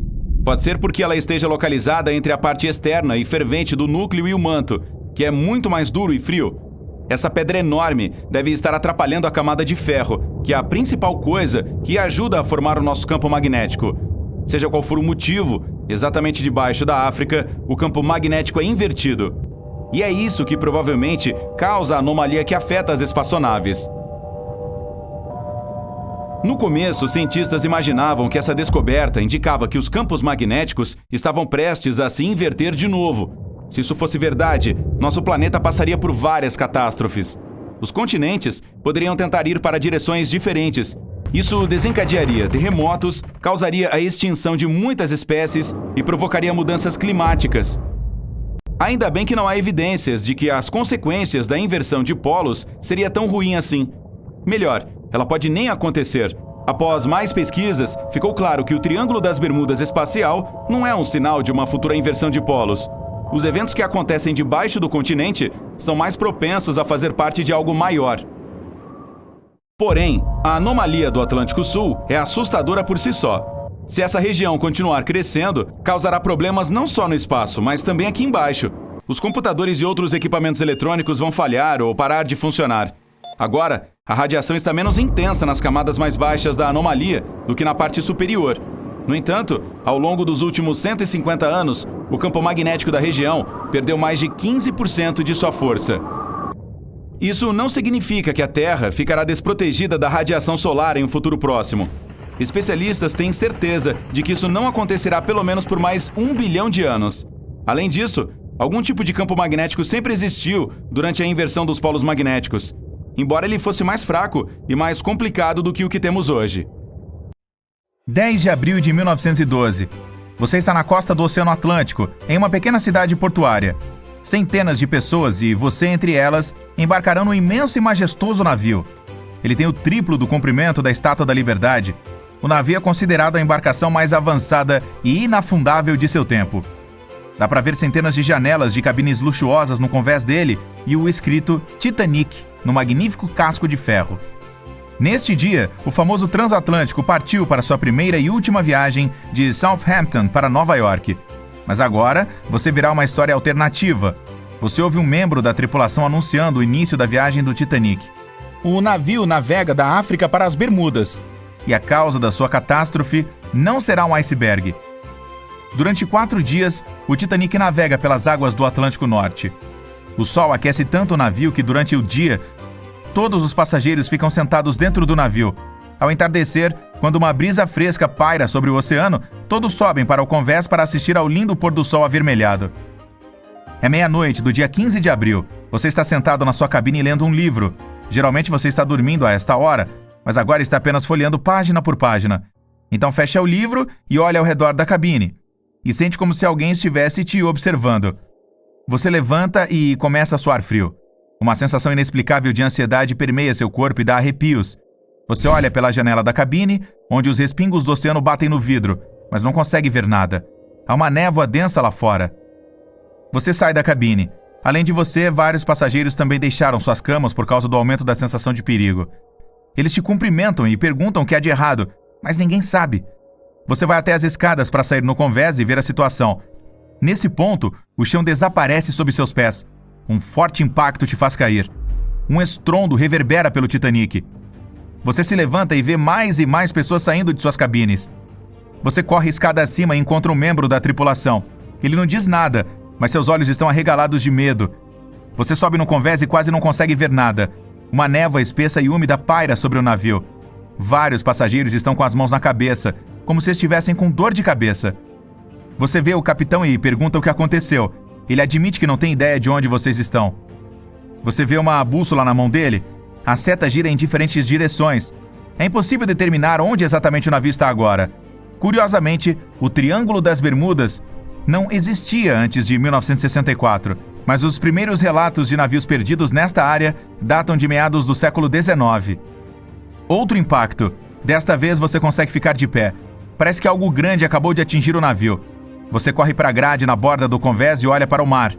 Pode ser porque ela esteja localizada entre a parte externa e fervente do núcleo e o manto, que é muito mais duro e frio. Essa pedra enorme deve estar atrapalhando a camada de ferro, que é a principal coisa que ajuda a formar o nosso campo magnético. Seja qual for o motivo, exatamente debaixo da África, o campo magnético é invertido. E é isso que provavelmente causa a anomalia que afeta as espaçonaves. No começo, os cientistas imaginavam que essa descoberta indicava que os campos magnéticos estavam prestes a se inverter de novo. Se isso fosse verdade, nosso planeta passaria por várias catástrofes. Os continentes poderiam tentar ir para direções diferentes. Isso desencadearia terremotos, causaria a extinção de muitas espécies e provocaria mudanças climáticas. Ainda bem que não há evidências de que as consequências da inversão de polos seria tão ruim assim. Melhor, ela pode nem acontecer. Após mais pesquisas, ficou claro que o Triângulo das Bermudas espacial não é um sinal de uma futura inversão de polos. Os eventos que acontecem debaixo do continente são mais propensos a fazer parte de algo maior. Porém, a anomalia do Atlântico Sul é assustadora por si só. Se essa região continuar crescendo, causará problemas não só no espaço, mas também aqui embaixo. Os computadores e outros equipamentos eletrônicos vão falhar ou parar de funcionar. Agora, a radiação está menos intensa nas camadas mais baixas da anomalia do que na parte superior. No entanto, ao longo dos últimos 150 anos, o campo magnético da região perdeu mais de 15% de sua força. Isso não significa que a Terra ficará desprotegida da radiação solar em um futuro próximo. Especialistas têm certeza de que isso não acontecerá pelo menos por mais 1 bilhão de anos. Além disso, algum tipo de campo magnético sempre existiu durante a inversão dos polos magnéticos, embora ele fosse mais fraco e mais complicado do que o que temos hoje. 10 de abril de 1912. Você está na costa do Oceano Atlântico, em uma pequena cidade portuária. Centenas de pessoas, e você entre elas, embarcarão no imenso e majestoso navio. Ele tem o triplo do comprimento da Estátua da Liberdade. O navio é considerado a embarcação mais avançada e inafundável de seu tempo. Dá para ver centenas de janelas de cabines luxuosas no convés dele e o escrito Titanic no magnífico casco de ferro. Neste dia, o famoso transatlântico partiu para sua primeira e última viagem de Southampton para Nova York. Mas agora, você verá uma história alternativa. Você ouve um membro da tripulação anunciando o início da viagem do Titanic. O navio navega da África para as Bermudas. E a causa da sua catástrofe não será um iceberg. Durante 4 dias, o Titanic navega pelas águas do Atlântico Norte. O sol aquece tanto o navio que durante o dia, todos os passageiros ficam sentados dentro do navio. Ao entardecer, quando uma brisa fresca paira sobre o oceano, todos sobem para o convés para assistir ao lindo pôr do sol avermelhado. É meia-noite do dia 15 de abril. Você está sentado na sua cabine lendo um livro. Geralmente você está dormindo a esta hora, mas agora está apenas folheando página por página. Então fecha o livro e olha ao redor da cabine. E sente como se alguém estivesse te observando. Você levanta e começa a suar frio. Uma sensação inexplicável de ansiedade permeia seu corpo e dá arrepios. Você olha pela janela da cabine, onde os respingos do oceano batem no vidro, mas não consegue ver nada. Há uma névoa densa lá fora. Você sai da cabine. Além de você, vários passageiros também deixaram suas camas por causa do aumento da sensação de perigo. Eles te cumprimentam e perguntam o que há de errado, mas ninguém sabe. Você vai até as escadas para sair no convés e ver a situação. Nesse ponto, o chão desaparece sob seus pés. Um forte impacto te faz cair. Um estrondo reverbera pelo Titanic. Você se levanta e vê mais e mais pessoas saindo de suas cabines. Você corre escada acima e encontra um membro da tripulação. Ele não diz nada, mas seus olhos estão arregalados de medo. Você sobe no convés e quase não consegue ver nada. Uma névoa espessa e úmida paira sobre o navio. Vários passageiros estão com as mãos na cabeça, como se estivessem com dor de cabeça. Você vê o capitão e pergunta o que aconteceu. Ele admite que não tem ideia de onde vocês estão. Você vê uma bússola na mão dele. A seta gira em diferentes direções. É impossível determinar onde exatamente o navio está agora. Curiosamente, o Triângulo das Bermudas não existia antes de 1964, mas os primeiros relatos de navios perdidos nesta área datam de meados do século XIX. Outro impacto. Desta vez você consegue ficar de pé. Parece que algo grande acabou de atingir o navio. Você corre para a grade na borda do convés e olha para o mar.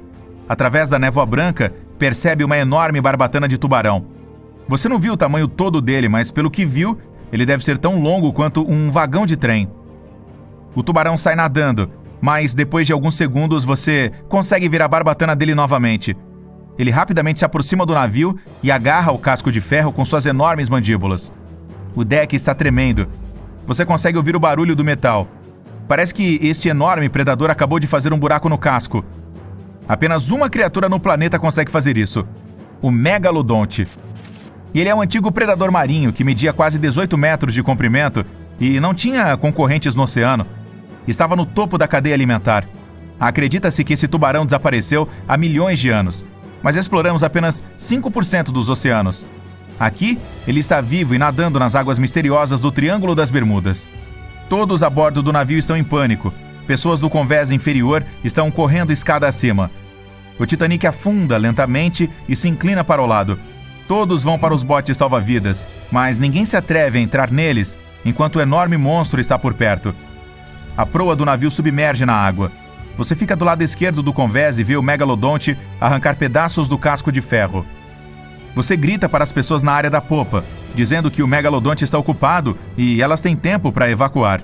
Através da névoa branca, percebe uma enorme barbatana de tubarão. Você não viu o tamanho todo dele, mas pelo que viu, ele deve ser tão longo quanto um vagão de trem. O tubarão sai nadando, mas depois de alguns segundos você consegue ver a barbatana dele novamente. Ele rapidamente se aproxima do navio e agarra o casco de ferro com suas enormes mandíbulas. O deck está tremendo. Você consegue ouvir o barulho do metal. Parece que este enorme predador acabou de fazer um buraco no casco. Apenas uma criatura no planeta consegue fazer isso: o megalodonte. E ele é um antigo predador marinho que media quase 18 metros de comprimento e não tinha concorrentes no oceano. Estava no topo da cadeia alimentar. Acredita-se que esse tubarão desapareceu há milhões de anos, mas exploramos apenas 5% dos oceanos. Aqui, ele está vivo e nadando nas águas misteriosas do Triângulo das Bermudas. Todos a bordo do navio estão em pânico. Pessoas do convés inferior estão correndo escada acima. O Titanic afunda lentamente e se inclina para o lado. Todos vão para os botes salva-vidas, mas ninguém se atreve a entrar neles enquanto o enorme monstro está por perto. A proa do navio submerge na água. Você fica do lado esquerdo do convés e vê o megalodonte arrancar pedaços do casco de ferro. Você grita para as pessoas na área da popa, dizendo que o megalodonte está ocupado e elas têm tempo para evacuar.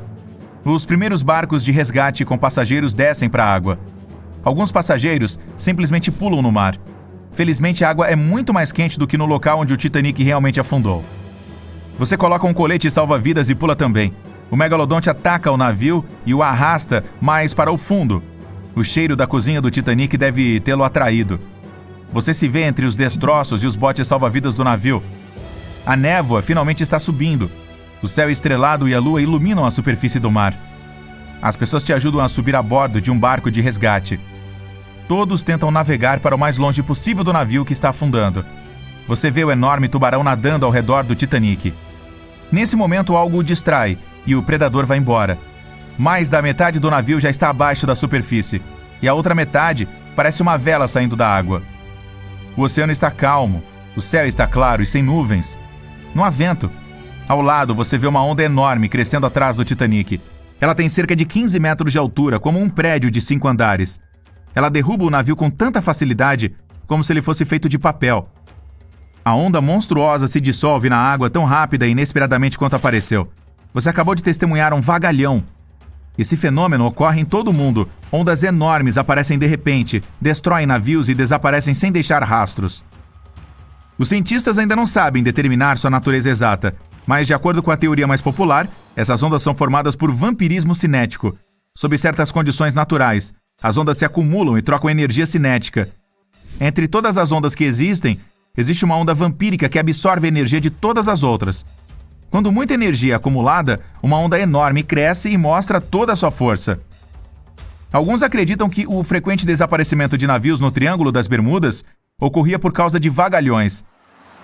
Os primeiros barcos de resgate com passageiros descem para a água. Alguns passageiros simplesmente pulam no mar. Felizmente, a água é muito mais quente do que no local onde o Titanic realmente afundou. Você coloca um colete salva-vidas e pula também. O megalodonte ataca o navio e o arrasta mais para o fundo. O cheiro da cozinha do Titanic deve tê-lo atraído. Você se vê entre os destroços e os botes salva-vidas do navio. A névoa finalmente está subindo. O céu estrelado e a lua iluminam a superfície do mar. As pessoas te ajudam a subir a bordo de um barco de resgate. Todos tentam navegar para o mais longe possível do navio que está afundando. Você vê o enorme tubarão nadando ao redor do Titanic. Nesse momento, algo o distrai e o predador vai embora. Mais da metade do navio já está abaixo da superfície, e a outra metade parece uma vela saindo da água. O oceano está calmo, o céu está claro e sem nuvens. Não há vento. Ao lado, você vê uma onda enorme crescendo atrás do Titanic. Ela tem cerca de 15 metros de altura, como um prédio de 5 andares. Ela derruba o navio com tanta facilidade, como se ele fosse feito de papel. A onda monstruosa se dissolve na água tão rápida e inesperadamente quanto apareceu. Você acabou de testemunhar um vagalhão. Esse fenômeno ocorre em todo o mundo. Ondas enormes aparecem de repente, destroem navios e desaparecem sem deixar rastros. Os cientistas ainda não sabem determinar sua natureza exata, mas de acordo com a teoria mais popular, essas ondas são formadas por vampirismo cinético. Sob certas condições naturais, as ondas se acumulam e trocam energia cinética. Entre todas as ondas que existem, existe uma onda vampírica que absorve a energia de todas as outras. Quando muita energia é acumulada, uma onda enorme cresce e mostra toda a sua força. Alguns acreditam que o frequente desaparecimento de navios no Triângulo das Bermudas ocorria por causa de vagalhões.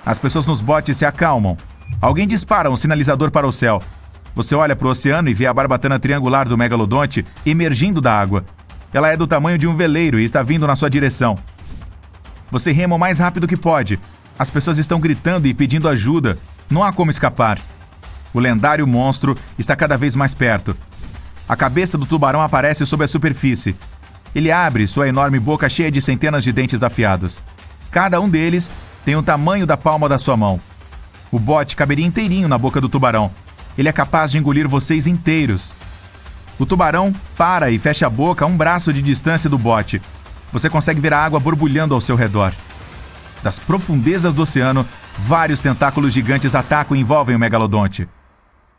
As pessoas nos botes se acalmam. Alguém dispara um sinalizador para o céu. Você olha para o oceano e vê a barbatana triangular do megalodonte emergindo da água. Ela é do tamanho de um veleiro e está vindo na sua direção. Você rema o mais rápido que pode. As pessoas estão gritando e pedindo ajuda. Não há como escapar. O lendário monstro está cada vez mais perto. A cabeça do tubarão aparece sob a superfície. Ele abre sua enorme boca cheia de centenas de dentes afiados. Cada um deles tem o tamanho da palma da sua mão. O bote caberia inteirinho na boca do tubarão. Ele é capaz de engolir vocês inteiros. O tubarão para e fecha a boca a um braço de distância do bote. Você consegue ver a água borbulhando ao seu redor. Das profundezas do oceano, vários tentáculos gigantes atacam e envolvem o megalodonte.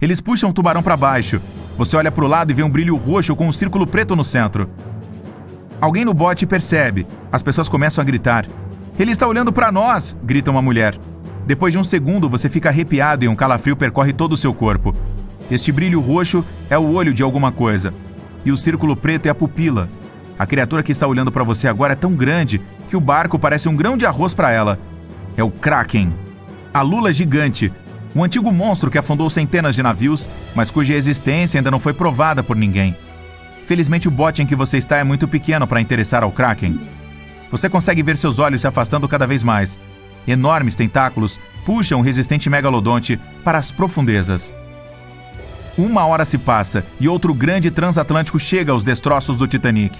Eles puxam o tubarão para baixo. Você olha para o lado e vê um brilho roxo com um círculo preto no centro. Alguém no bote percebe. As pessoas começam a gritar. "Ele está olhando para nós!" grita uma mulher. Depois de um segundo, você fica arrepiado e um calafrio percorre todo o seu corpo. Este brilho roxo é o olho de alguma coisa. E o círculo preto é a pupila. A criatura que está olhando para você agora é tão grande que o barco parece um grão de arroz para ela. É o Kraken. A lula gigante. Um antigo monstro que afundou centenas de navios, mas cuja existência ainda não foi provada por ninguém. Felizmente, o bote em que você está é muito pequeno para interessar ao Kraken. Você consegue ver seus olhos se afastando cada vez mais. Enormes tentáculos puxam o resistente megalodonte para as profundezas. 1 hora se passa e outro grande transatlântico chega aos destroços do Titanic.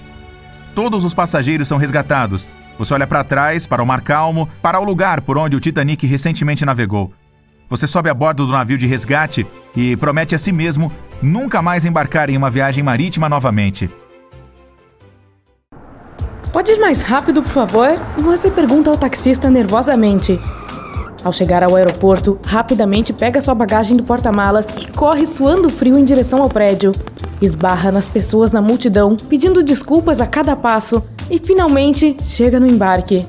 Todos os passageiros são resgatados. Você olha para trás, para o mar calmo, para o lugar por onde o Titanic recentemente navegou. Você sobe a bordo do navio de resgate e promete a si mesmo nunca mais embarcar em uma viagem marítima novamente. Pode ir mais rápido, por favor? Você pergunta ao taxista nervosamente. Ao chegar ao aeroporto, rapidamente pega sua bagagem do porta-malas e corre suando frio em direção ao prédio. Esbarra nas pessoas na multidão, pedindo desculpas a cada passo e finalmente chega no embarque.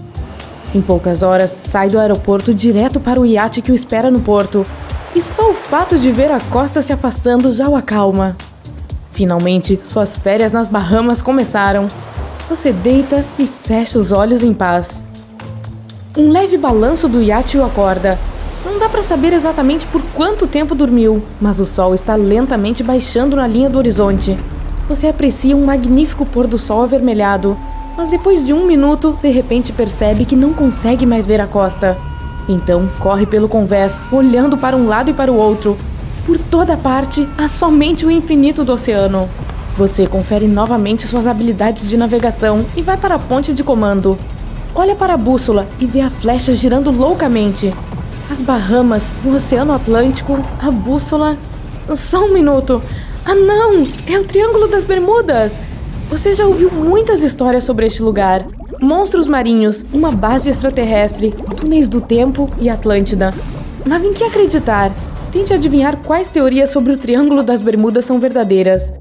Em poucas horas, sai do aeroporto direto para o iate que o espera no porto. E só o fato de ver a costa se afastando já o acalma. Finalmente, suas férias nas Bahamas começaram. Você deita e fecha os olhos em paz. Um leve balanço do iate o acorda. Não dá para saber exatamente por quanto tempo dormiu, mas o sol está lentamente baixando na linha do horizonte. Você aprecia um magnífico pôr do sol avermelhado, mas depois de 1 minuto, de repente percebe que não consegue mais ver a costa. Então corre pelo convés, olhando para um lado e para o outro. Por toda parte, há somente o infinito do oceano. Você confere novamente suas habilidades de navegação e vai para a ponte de comando. Olha para a bússola e vê a flecha girando loucamente. As Bahamas, o Oceano Atlântico, a bússola... Só um minuto. Ah não! É o Triângulo das Bermudas! Você já ouviu muitas histórias sobre este lugar. Monstros marinhos, uma base extraterrestre, túneis do tempo e Atlântida. Mas em que acreditar? Tente adivinhar quais teorias sobre o Triângulo das Bermudas são verdadeiras.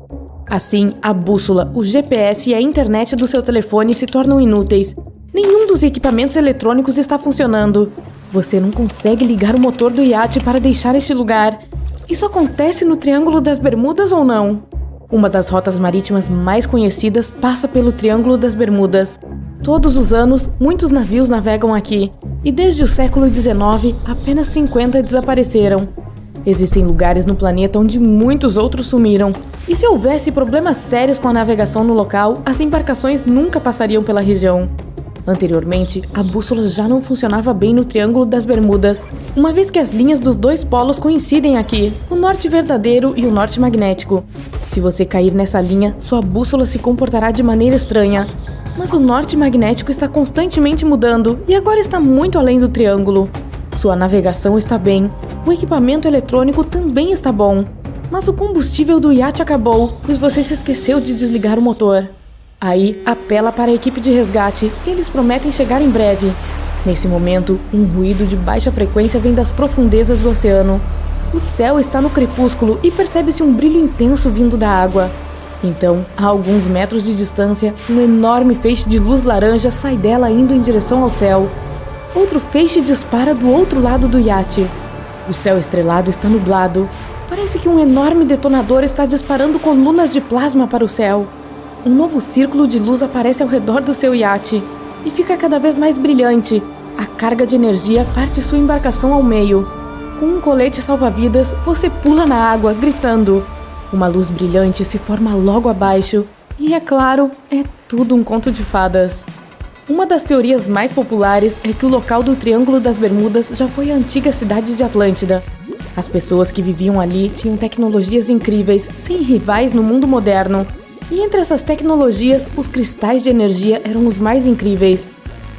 Assim, a bússola, o GPS e a internet do seu telefone se tornam inúteis. Nenhum dos equipamentos eletrônicos está funcionando. Você não consegue ligar o motor do iate para deixar este lugar. Isso acontece no Triângulo das Bermudas ou não? Uma das rotas marítimas mais conhecidas passa pelo Triângulo das Bermudas. Todos os anos, muitos navios navegam aqui. E desde o século XIX, apenas 50 desapareceram. Existem lugares no planeta onde muitos outros sumiram. E se houvesse problemas sérios com a navegação no local, as embarcações nunca passariam pela região. Anteriormente, a bússola já não funcionava bem no Triângulo das Bermudas, uma vez que as linhas dos dois polos coincidem aqui, o norte verdadeiro e o norte magnético. Se você cair nessa linha, sua bússola se comportará de maneira estranha. Mas o norte magnético está constantemente mudando e agora está muito além do triângulo. Sua navegação está bem, o equipamento eletrônico também está bom. Mas o combustível do iate acabou, pois você se esqueceu de desligar o motor. Aí, apela para a equipe de resgate e eles prometem chegar em breve. Nesse momento, um ruído de baixa frequência vem das profundezas do oceano. O céu está no crepúsculo e percebe-se um brilho intenso vindo da água. Então, a alguns metros de distância, um enorme feixe de luz laranja sai dela indo em direção ao céu. Outro feixe dispara do outro lado do iate. O céu estrelado está nublado. Parece que um enorme detonador está disparando colunas de plasma para o céu. Um novo círculo de luz aparece ao redor do seu iate e fica cada vez mais brilhante. A carga de energia parte sua embarcação ao meio. Com um colete salva-vidas, você pula na água, gritando. Uma luz brilhante se forma logo abaixo e, é claro, é tudo um conto de fadas. Uma das teorias mais populares é que o local do Triângulo das Bermudas já foi a antiga cidade de Atlântida. As pessoas que viviam ali tinham tecnologias incríveis, sem rivais no mundo moderno. E entre essas tecnologias, os cristais de energia eram os mais incríveis.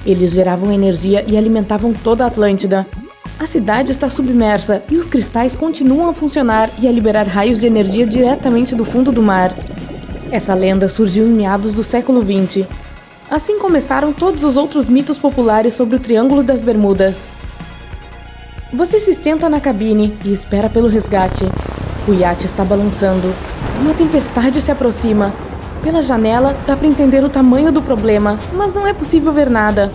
Eles geravam energia e alimentavam toda a Atlântida. A cidade está submersa e os cristais continuam a funcionar e a liberar raios de energia diretamente do fundo do mar. Essa lenda surgiu em meados do século XX. Assim começaram todos os outros mitos populares sobre o Triângulo das Bermudas. Você se senta na cabine e espera pelo resgate. O iate está balançando. Uma tempestade se aproxima. Pela janela, dá para entender o tamanho do problema, mas não é possível ver nada.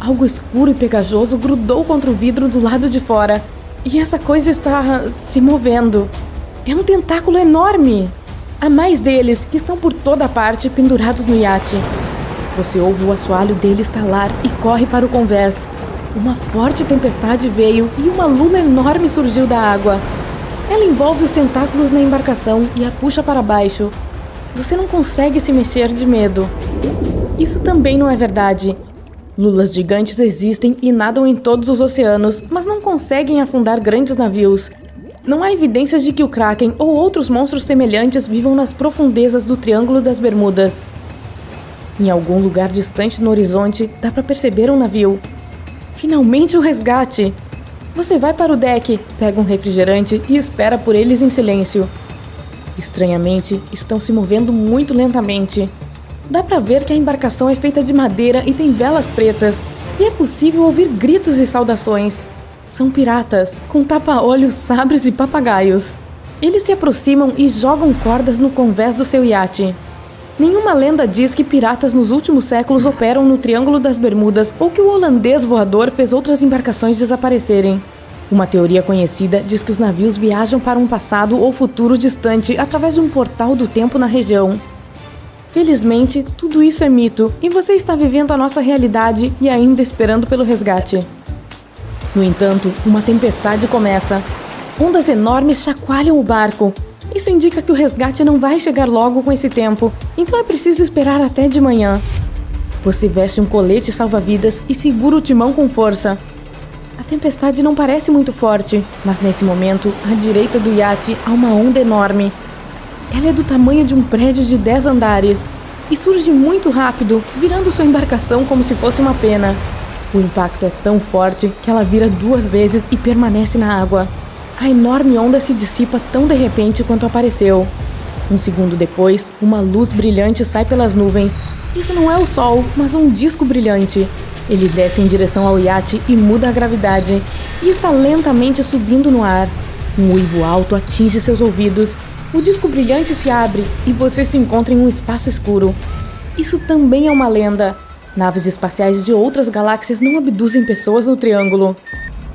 Algo escuro e pegajoso grudou contra o vidro do lado de fora. E essa coisa está se movendo. É um tentáculo enorme. Há mais deles que estão por toda parte pendurados no iate. Você ouve o assoalho dele estalar e corre para o convés. Uma forte tempestade veio e uma lula enorme surgiu da água. Ela envolve os tentáculos na embarcação e a puxa para baixo. Você não consegue se mexer de medo. Isso também não é verdade. Lulas gigantes existem e nadam em todos os oceanos, mas não conseguem afundar grandes navios. Não há evidências de que o Kraken ou outros monstros semelhantes vivam nas profundezas do Triângulo das Bermudas. Em algum lugar distante no horizonte, dá para perceber um navio. Finalmente o resgate! Você vai para o deck, pega um refrigerante e espera por eles em silêncio. Estranhamente, estão se movendo muito lentamente. Dá para ver que a embarcação é feita de madeira e tem velas pretas, e é possível ouvir gritos e saudações. São piratas, com tapa-olhos, sabres e papagaios. Eles se aproximam e jogam cordas no convés do seu iate. Nenhuma lenda diz que piratas nos últimos séculos operam no Triângulo das Bermudas ou que o holandês voador fez outras embarcações desaparecerem. Uma teoria conhecida diz que os navios viajam para um passado ou futuro distante através de um portal do tempo na região. Felizmente, tudo isso é mito e você está vivendo a nossa realidade e ainda esperando pelo resgate. No entanto, uma tempestade começa. Ondas enormes chacoalham o barco. Isso indica que o resgate não vai chegar logo com esse tempo, então é preciso esperar até de manhã. Você veste um colete salva-vidas e segura o timão com força. A tempestade não parece muito forte, mas nesse momento, à direita do iate há uma onda enorme. Ela é do tamanho de um prédio de 10 andares e surge muito rápido, virando sua embarcação como se fosse uma pena. O impacto é tão forte que ela vira 2 vezes e permanece na água. A enorme onda se dissipa tão de repente quanto apareceu. Um segundo depois, uma luz brilhante sai pelas nuvens. Isso não é o sol, mas um disco brilhante. Ele desce em direção ao iate e muda a gravidade, e está lentamente subindo no ar. Um uivo alto atinge seus ouvidos. O disco brilhante se abre e você se encontra em um espaço escuro. Isso também é uma lenda. Naves espaciais de outras galáxias não abduzem pessoas no Triângulo.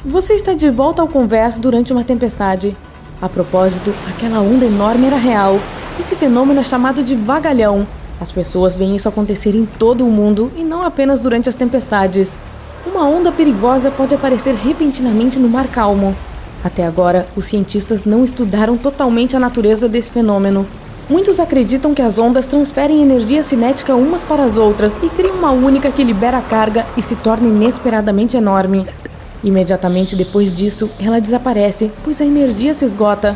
Você está de volta ao convés durante uma tempestade. A propósito, aquela onda enorme era real. Esse fenômeno é chamado de vagalhão. As pessoas veem isso acontecer em todo o mundo e não apenas durante as tempestades. Uma onda perigosa pode aparecer repentinamente no mar calmo. Até agora, os cientistas não estudaram totalmente a natureza desse fenômeno. Muitos acreditam que as ondas transferem energia cinética umas para as outras e criam uma única que libera a carga e se torna inesperadamente enorme. Imediatamente depois disso, ela desaparece, pois a energia se esgota.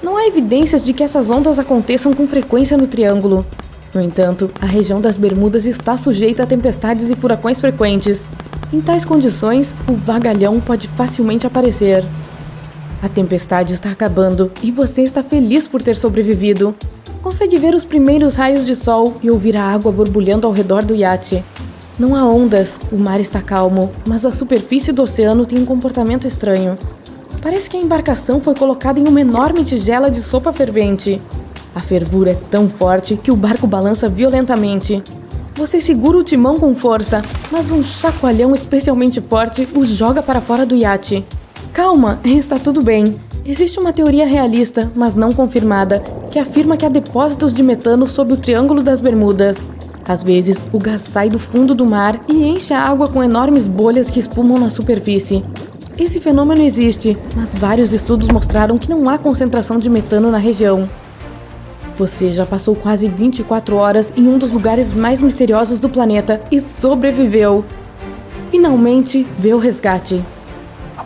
Não há evidências de que essas ondas aconteçam com frequência no Triângulo. No entanto, a região das Bermudas está sujeita a tempestades e furacões frequentes. Em tais condições, o vagalhão pode facilmente aparecer. A tempestade está acabando e você está feliz por ter sobrevivido. Consegue ver os primeiros raios de sol e ouvir a água borbulhando ao redor do iate. Não há ondas, o mar está calmo, mas a superfície do oceano tem um comportamento estranho. Parece que a embarcação foi colocada em uma enorme tigela de sopa fervente. A fervura é tão forte que o barco balança violentamente. Você segura o timão com força, mas um chacoalhão especialmente forte o joga para fora do iate. Calma, está tudo bem. Existe uma teoria realista, mas não confirmada, que afirma que há depósitos de metano sob o Triângulo das Bermudas. Às vezes, o gás sai do fundo do mar e enche a água com enormes bolhas que espumam na superfície. Esse fenômeno existe, mas vários estudos mostraram que não há concentração de metano na região. Você já passou quase 24 horas em um dos lugares mais misteriosos do planeta e sobreviveu. Finalmente, vê o resgate.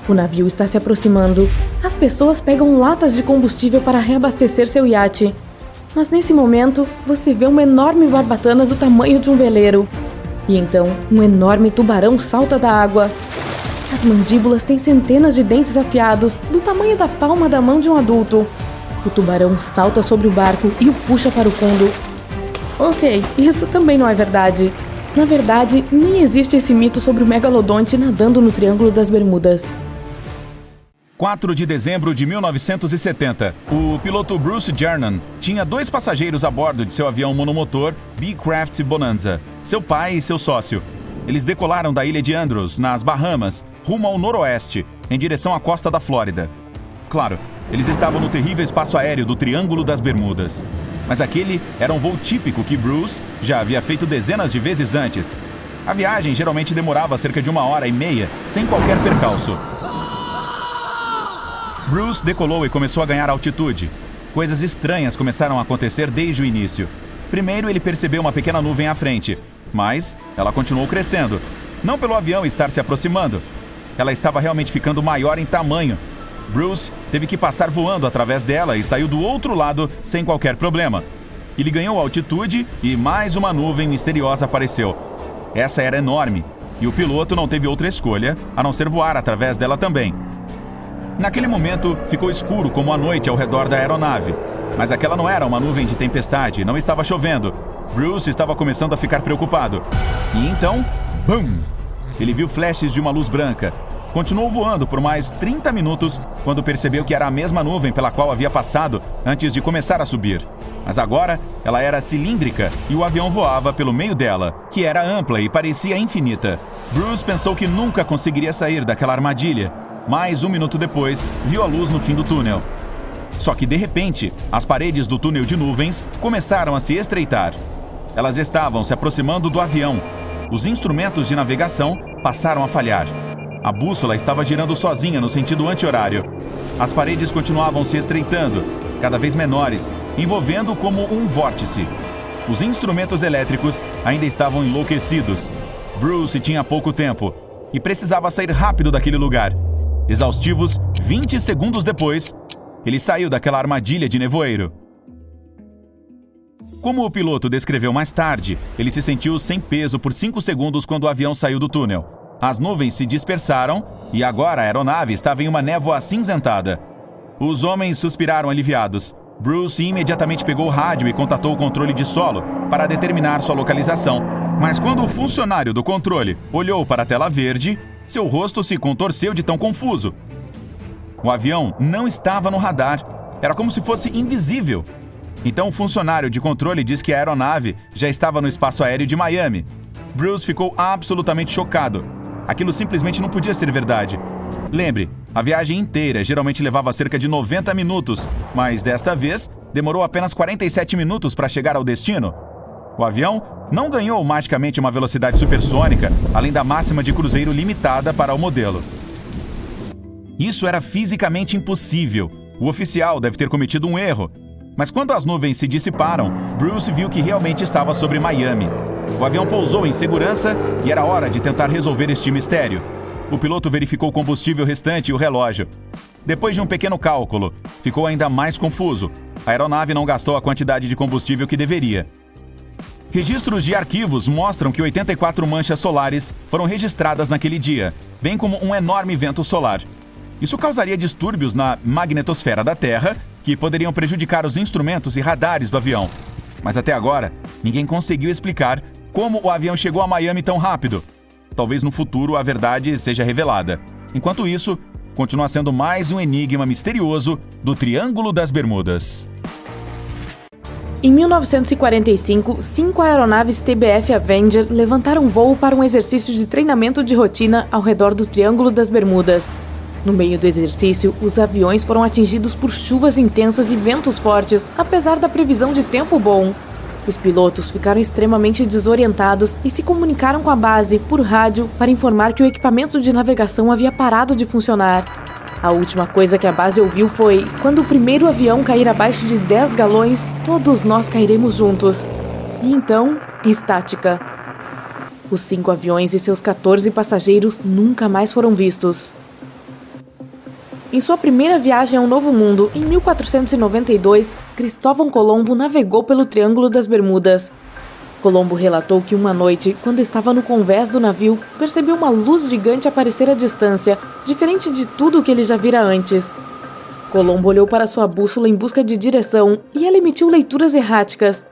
O navio está se aproximando. As pessoas pegam latas de combustível para reabastecer seu iate. Mas nesse momento, você vê uma enorme barbatana do tamanho de um veleiro. E então, um enorme tubarão salta da água. As mandíbulas têm centenas de dentes afiados, do tamanho da palma da mão de um adulto. O tubarão salta sobre o barco e o puxa para o fundo. Ok, isso também não é verdade. Na verdade, nem existe esse mito sobre o megalodonte nadando no Triângulo das Bermudas. 4 de dezembro de 1970, o piloto Bruce Jernan tinha 2 passageiros a bordo de seu avião monomotor Beechcraft Bonanza, seu pai e seu sócio. Eles decolaram da ilha de Andros, nas Bahamas, rumo ao noroeste, em direção à costa da Flórida. Claro, eles estavam no terrível espaço aéreo do Triângulo das Bermudas. Mas aquele era um voo típico que Bruce já havia feito dezenas de vezes antes. A viagem geralmente demorava cerca de 1h30, sem qualquer percalço. Bruce decolou e começou a ganhar altitude. Coisas estranhas começaram a acontecer desde o início. Primeiro, ele percebeu uma pequena nuvem à frente, mas ela continuou crescendo. Não pelo avião estar se aproximando. Ela estava realmente ficando maior em tamanho. Bruce teve que passar voando através dela e saiu do outro lado sem qualquer problema. Ele ganhou altitude e mais uma nuvem misteriosa apareceu. Essa era enorme, e o piloto não teve outra escolha a não ser voar através dela também. Naquele momento, ficou escuro como a noite ao redor da aeronave. Mas aquela não era uma nuvem de tempestade, não estava chovendo. Bruce estava começando a ficar preocupado. E então, BUM! Ele viu flashes de uma luz branca. Continuou voando por mais 30 minutos quando percebeu que era a mesma nuvem pela qual havia passado antes de começar a subir. Mas agora, ela era cilíndrica e o avião voava pelo meio dela, que era ampla e parecia infinita. Bruce pensou que nunca conseguiria sair daquela armadilha. Mas 1 minuto depois, viu a luz no fim do túnel. Só que, de repente, as paredes do túnel de nuvens começaram a se estreitar. Elas estavam se aproximando do avião. Os instrumentos de navegação passaram a falhar. A bússola estava girando sozinha no sentido anti-horário. As paredes continuavam se estreitando, cada vez menores, envolvendo como um vórtice. Os instrumentos elétricos ainda estavam enlouquecidos. Bruce tinha pouco tempo e precisava sair rápido daquele lugar. Exaustivos 20 segundos depois, ele saiu daquela armadilha de nevoeiro. Como o piloto descreveu mais tarde, ele se sentiu sem peso por 5 segundos quando o avião saiu do túnel. As nuvens se dispersaram e agora a aeronave estava em uma névoa acinzentada. Os homens suspiraram aliviados. Bruce imediatamente pegou o rádio e contatou o controle de solo para determinar sua localização. Mas quando o funcionário do controle olhou para a tela verde, seu rosto se contorceu de tão confuso. O avião não estava no radar. Era como se fosse invisível. Então o funcionário de controle disse que a aeronave já estava no espaço aéreo de Miami. Bruce ficou absolutamente chocado. Aquilo simplesmente não podia ser verdade. Lembre, a viagem inteira geralmente levava cerca de 90 minutos, mas desta vez demorou apenas 47 minutos para chegar ao destino. O avião não ganhou magicamente uma velocidade supersônica, além da máxima de cruzeiro limitada para o modelo. Isso era fisicamente impossível. O oficial deve ter cometido um erro. Mas quando as nuvens se dissiparam, Bruce viu que realmente estava sobre Miami. O avião pousou em segurança e era hora de tentar resolver este mistério. O piloto verificou o combustível restante e o relógio. Depois de um pequeno cálculo, ficou ainda mais confuso. A aeronave não gastou a quantidade de combustível que deveria. Registros de arquivos mostram que 84 manchas solares foram registradas naquele dia, bem como um enorme vento solar. Isso causaria distúrbios na magnetosfera da Terra, que poderiam prejudicar os instrumentos e radares do avião. Mas até agora, ninguém conseguiu explicar como o avião chegou a Miami tão rápido. Talvez no futuro a verdade seja revelada. Enquanto isso, continua sendo mais um enigma misterioso do Triângulo das Bermudas. Em 1945, 5 aeronaves TBF Avenger levantaram voo para um exercício de treinamento de rotina ao redor do Triângulo das Bermudas. No meio do exercício, os aviões foram atingidos por chuvas intensas e ventos fortes, apesar da previsão de tempo bom. Os pilotos ficaram extremamente desorientados e se comunicaram com a base por rádio para informar que o equipamento de navegação havia parado de funcionar. A última coisa que a base ouviu foi: quando o primeiro avião cair abaixo de 10 galões, todos nós cairemos juntos. E então, estática. Os 5 aviões e seus 14 passageiros nunca mais foram vistos. Em sua primeira viagem ao Novo Mundo, em 1492, Cristóvão Colombo navegou pelo Triângulo das Bermudas. Colombo relatou que uma noite, quando estava no convés do navio, percebeu uma luz gigante aparecer à distância, diferente de tudo o que ele já vira antes. Colombo olhou para sua bússola em busca de direção e ela emitiu leituras erráticas.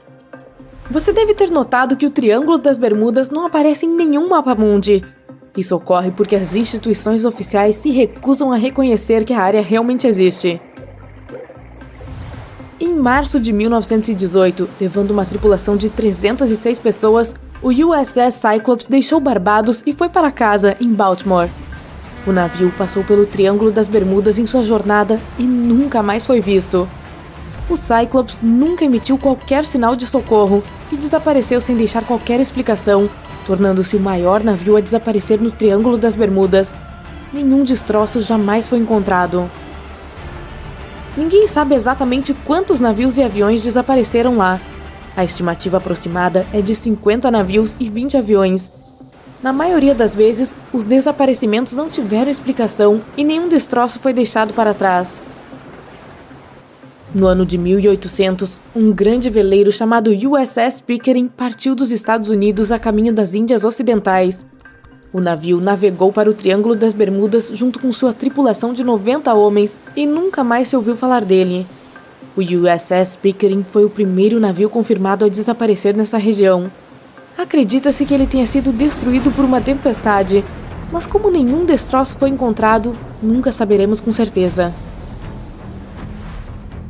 Você deve ter notado que o Triângulo das Bermudas não aparece em nenhum mapa mundi. Isso ocorre porque as instituições oficiais se recusam a reconhecer que a área realmente existe. Em março de 1918, levando uma tripulação de 306 pessoas, o USS Cyclops deixou Barbados e foi para casa, em Baltimore. O navio passou pelo Triângulo das Bermudas em sua jornada e nunca mais foi visto. O Cyclops nunca emitiu qualquer sinal de socorro e desapareceu sem deixar qualquer explicação, tornando-se o maior navio a desaparecer no Triângulo das Bermudas. Nenhum destroço jamais foi encontrado. Ninguém sabe exatamente quantos navios e aviões desapareceram lá. A estimativa aproximada é de 50 navios e 20 aviões. Na maioria das vezes, os desaparecimentos não tiveram explicação e nenhum destroço foi deixado para trás. No ano de 1800, um grande veleiro chamado USS Pickering partiu dos Estados Unidos a caminho das Índias Ocidentais. O navio navegou para o Triângulo das Bermudas junto com sua tripulação de 90 homens e nunca mais se ouviu falar dele. O USS Pickering foi o primeiro navio confirmado a desaparecer nessa região. Acredita-se que ele tenha sido destruído por uma tempestade, mas como nenhum destroço foi encontrado, nunca saberemos com certeza.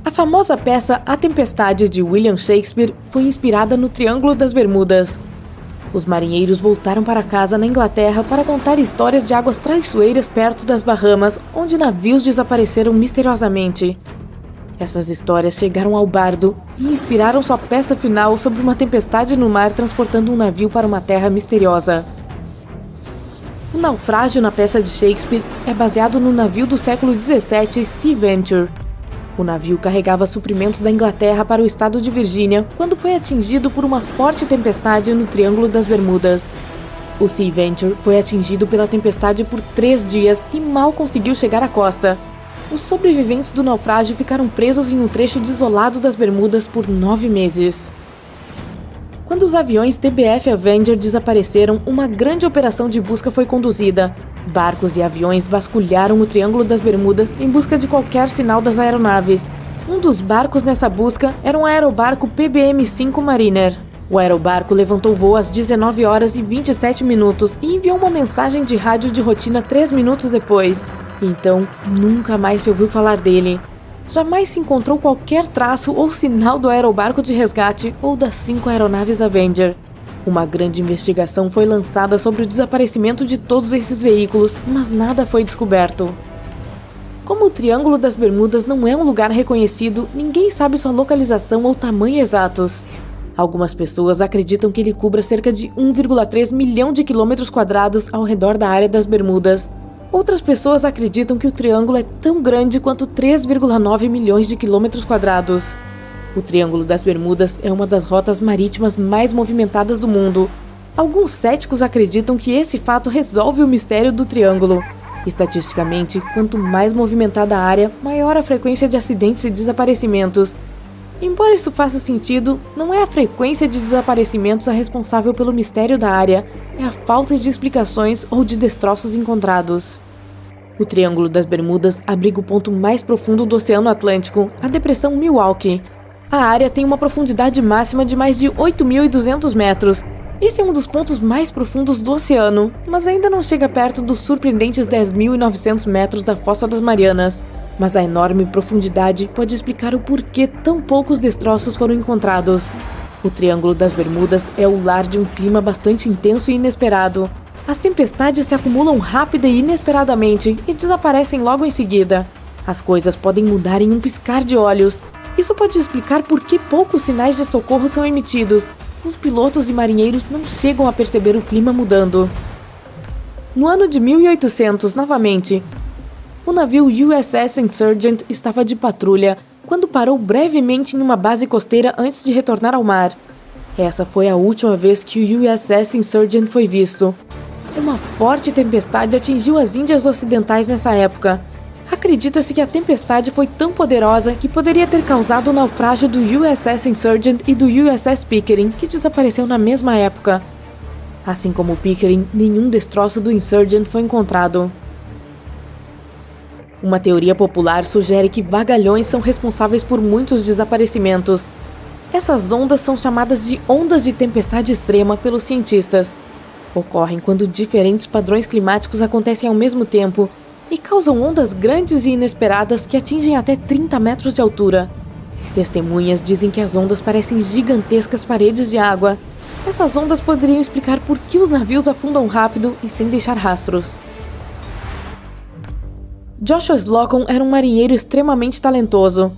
A famosa peça A Tempestade, de William Shakespeare, foi inspirada no Triângulo das Bermudas. Os marinheiros voltaram para casa na Inglaterra para contar histórias de águas traiçoeiras perto das Bahamas, onde navios desapareceram misteriosamente. Essas histórias chegaram ao bardo e inspiraram sua peça final sobre uma tempestade no mar transportando um navio para uma terra misteriosa. O naufrágio na peça de Shakespeare é baseado no navio do século XVII Sea Venture. O navio carregava suprimentos da Inglaterra para o estado de Virgínia quando foi atingido por uma forte tempestade no Triângulo das Bermudas. O Sea Venture foi atingido pela tempestade por 3 dias e mal conseguiu chegar à costa. Os sobreviventes do naufrágio ficaram presos em um trecho desolado das Bermudas por 9 meses. Quando os aviões TBF Avenger desapareceram, uma grande operação de busca foi conduzida. Barcos e aviões vasculharam o Triângulo das Bermudas em busca de qualquer sinal das aeronaves. Um dos barcos nessa busca era um aerobarco PBM-5 Mariner. O aerobarco levantou voo às 19 horas e 27 minutos e enviou uma mensagem de rádio de rotina 3 minutos depois. Então, nunca mais se ouviu falar dele. Jamais se encontrou qualquer traço ou sinal do aerobarco de resgate ou das 5 aeronaves Avenger. Uma grande investigação foi lançada sobre o desaparecimento de todos esses veículos, mas nada foi descoberto. Como o Triângulo das Bermudas não é um lugar reconhecido, ninguém sabe sua localização ou tamanho exatos. Algumas pessoas acreditam que ele cubra cerca de 1,3 milhão de quilômetros quadrados ao redor da área das Bermudas. Outras pessoas acreditam que o triângulo é tão grande quanto 3,9 milhões de quilômetros quadrados. O Triângulo das Bermudas é uma das rotas marítimas mais movimentadas do mundo. Alguns céticos acreditam que esse fato resolve o mistério do triângulo. Estatisticamente, quanto mais movimentada a área, maior a frequência de acidentes e desaparecimentos. Embora isso faça sentido, não é a frequência de desaparecimentos a responsável pelo mistério da área, é a falta de explicações ou de destroços encontrados. O Triângulo das Bermudas abriga o ponto mais profundo do Oceano Atlântico, a Depressão Milwaukee. A área tem uma profundidade máxima de mais de 8.200 metros. Esse é um dos pontos mais profundos do oceano, mas ainda não chega perto dos surpreendentes 10.900 metros da Fossa das Marianas. Mas a enorme profundidade pode explicar o porquê tão poucos destroços foram encontrados. O Triângulo das Bermudas é o lar de um clima bastante intenso e inesperado. As tempestades se acumulam rápida e inesperadamente e desaparecem logo em seguida. As coisas podem mudar em um piscar de olhos. Isso pode explicar por que poucos sinais de socorro são emitidos. Os pilotos e marinheiros não chegam a perceber o clima mudando. No ano de 1800, novamente, o navio USS Insurgent estava de patrulha quando parou brevemente em uma base costeira antes de retornar ao mar. Essa foi a última vez que o USS Insurgent foi visto. Uma forte tempestade atingiu as Índias Ocidentais nessa época. Acredita-se que a tempestade foi tão poderosa que poderia ter causado o naufrágio do USS Insurgent e do USS Pickering, que desapareceu na mesma época. Assim como o Pickering, nenhum destroço do Insurgent foi encontrado. Uma teoria popular sugere que vagalhões são responsáveis por muitos desaparecimentos. Essas ondas são chamadas de ondas de tempestade extrema pelos cientistas. Ocorrem quando diferentes padrões climáticos acontecem ao mesmo tempo e causam ondas grandes e inesperadas que atingem até 30 metros de altura. Testemunhas dizem que as ondas parecem gigantescas paredes de água. Essas ondas poderiam explicar por que os navios afundam rápido e sem deixar rastros. Joshua Slocum era um marinheiro extremamente talentoso.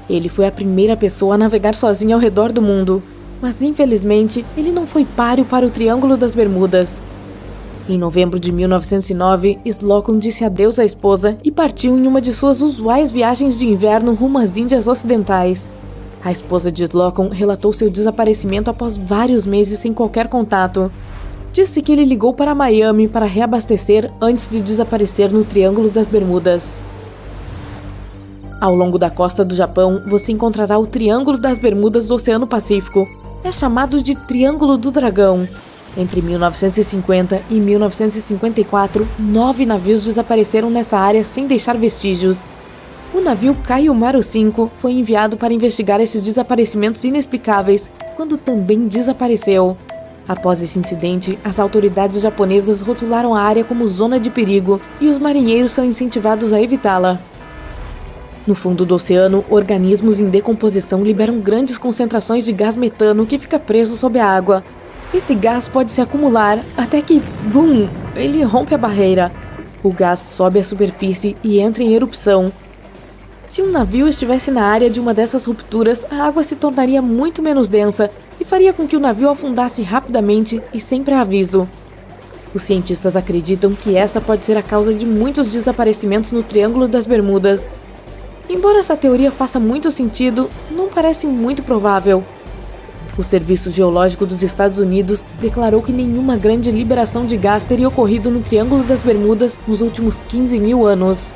Ele foi a primeira pessoa a navegar sozinho ao redor do mundo, mas infelizmente ele não foi páreo para o Triângulo das Bermudas. Em novembro de 1909, Slocum disse adeus à esposa e partiu em uma de suas usuais viagens de inverno rumo às Índias Ocidentais. A esposa de Slocum relatou seu desaparecimento após vários meses sem qualquer contato. Disse que ele ligou para Miami para reabastecer antes de desaparecer no Triângulo das Bermudas. Ao longo da costa do Japão, você encontrará o Triângulo das Bermudas do Oceano Pacífico. É chamado de Triângulo do Dragão. Entre 1950 e 1954, 9 navios desapareceram nessa área sem deixar vestígios. O navio Kaiyomaru V foi enviado para investigar esses desaparecimentos inexplicáveis, quando também desapareceu. Após esse incidente, as autoridades japonesas rotularam a área como zona de perigo e os marinheiros são incentivados a evitá-la. No fundo do oceano, organismos em decomposição liberam grandes concentrações de gás metano que fica preso sob a água. Esse gás pode se acumular até que, BUM!, ele rompe a barreira. O gás sobe à superfície e entra em erupção. Se um navio estivesse na área de uma dessas rupturas, a água se tornaria muito menos densa e faria com que o navio afundasse rapidamente e sem pré-aviso. Os cientistas acreditam que essa pode ser a causa de muitos desaparecimentos no Triângulo das Bermudas. Embora essa teoria faça muito sentido, não parece muito provável. O Serviço Geológico dos Estados Unidos declarou que nenhuma grande liberação de gás teria ocorrido no Triângulo das Bermudas nos últimos 15 mil anos.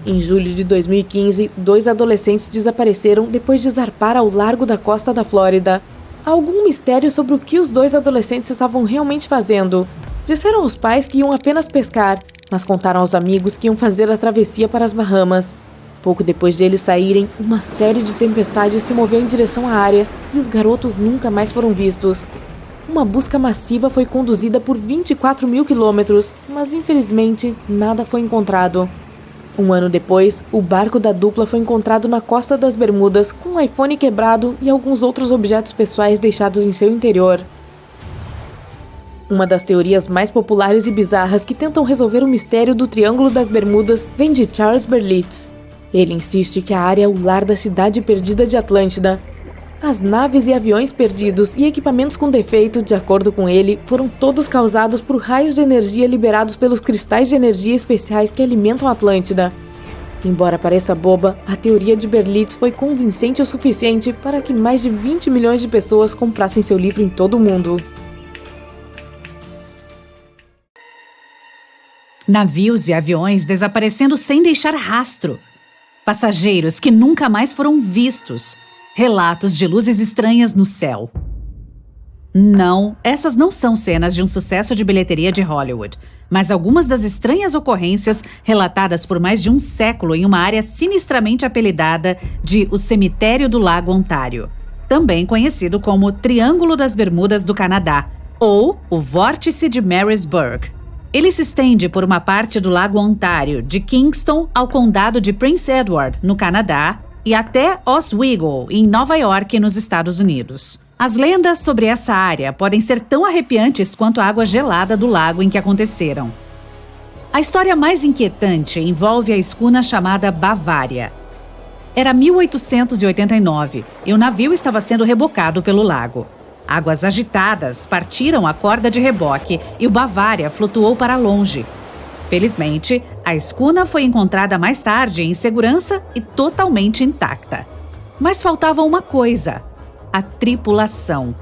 Em julho de 2015, 2 adolescentes desapareceram depois de zarpar ao largo da costa da Flórida. Há algum mistério sobre o que os 2 adolescentes estavam realmente fazendo. Disseram aos pais que iam apenas pescar, mas contaram aos amigos que iam fazer a travessia para as Bahamas. Pouco depois de eles saírem, uma série de tempestades se moveu em direção à área e os garotos nunca mais foram vistos. Uma busca massiva foi conduzida por 24 mil quilômetros, mas infelizmente nada foi encontrado. Um ano depois, o barco da dupla foi encontrado na costa das Bermudas com um iPhone quebrado e alguns outros objetos pessoais deixados em seu interior. Uma das teorias mais populares e bizarras que tentam resolver o mistério do Triângulo das Bermudas vem de Charles Berlitz. Ele insiste que a área é o lar da cidade perdida de Atlântida. As naves e aviões perdidos e equipamentos com defeito, de acordo com ele, foram todos causados por raios de energia liberados pelos cristais de energia especiais que alimentam a Atlântida. Embora pareça boba, a teoria de Berlitz foi convincente o suficiente para que mais de 20 milhões de pessoas comprassem seu livro em todo o mundo. Navios e aviões desaparecendo sem deixar rastro. Passageiros que nunca mais foram vistos. Relatos de luzes estranhas no céu. Não, essas não são cenas de um sucesso de bilheteria de Hollywood, mas algumas das estranhas ocorrências relatadas por mais de um século em uma área sinistramente apelidada de o Cemitério do Lago Ontário, também conhecido como Triângulo das Bermudas do Canadá, ou o Vórtice de Marysburg. Ele se estende por uma parte do Lago Ontário, de Kingston ao Condado de Prince Edward, no Canadá, e até Oswego, em Nova York, nos Estados Unidos. As lendas sobre essa área podem ser tão arrepiantes quanto a água gelada do lago em que aconteceram. A história mais inquietante envolve a escuna chamada Bavária. Era 1889 e o navio estava sendo rebocado pelo lago. Águas agitadas partiram a corda de reboque e o Bavária flutuou para longe. Felizmente, a escuna foi encontrada mais tarde em segurança e totalmente intacta. Mas faltava uma coisa: a tripulação.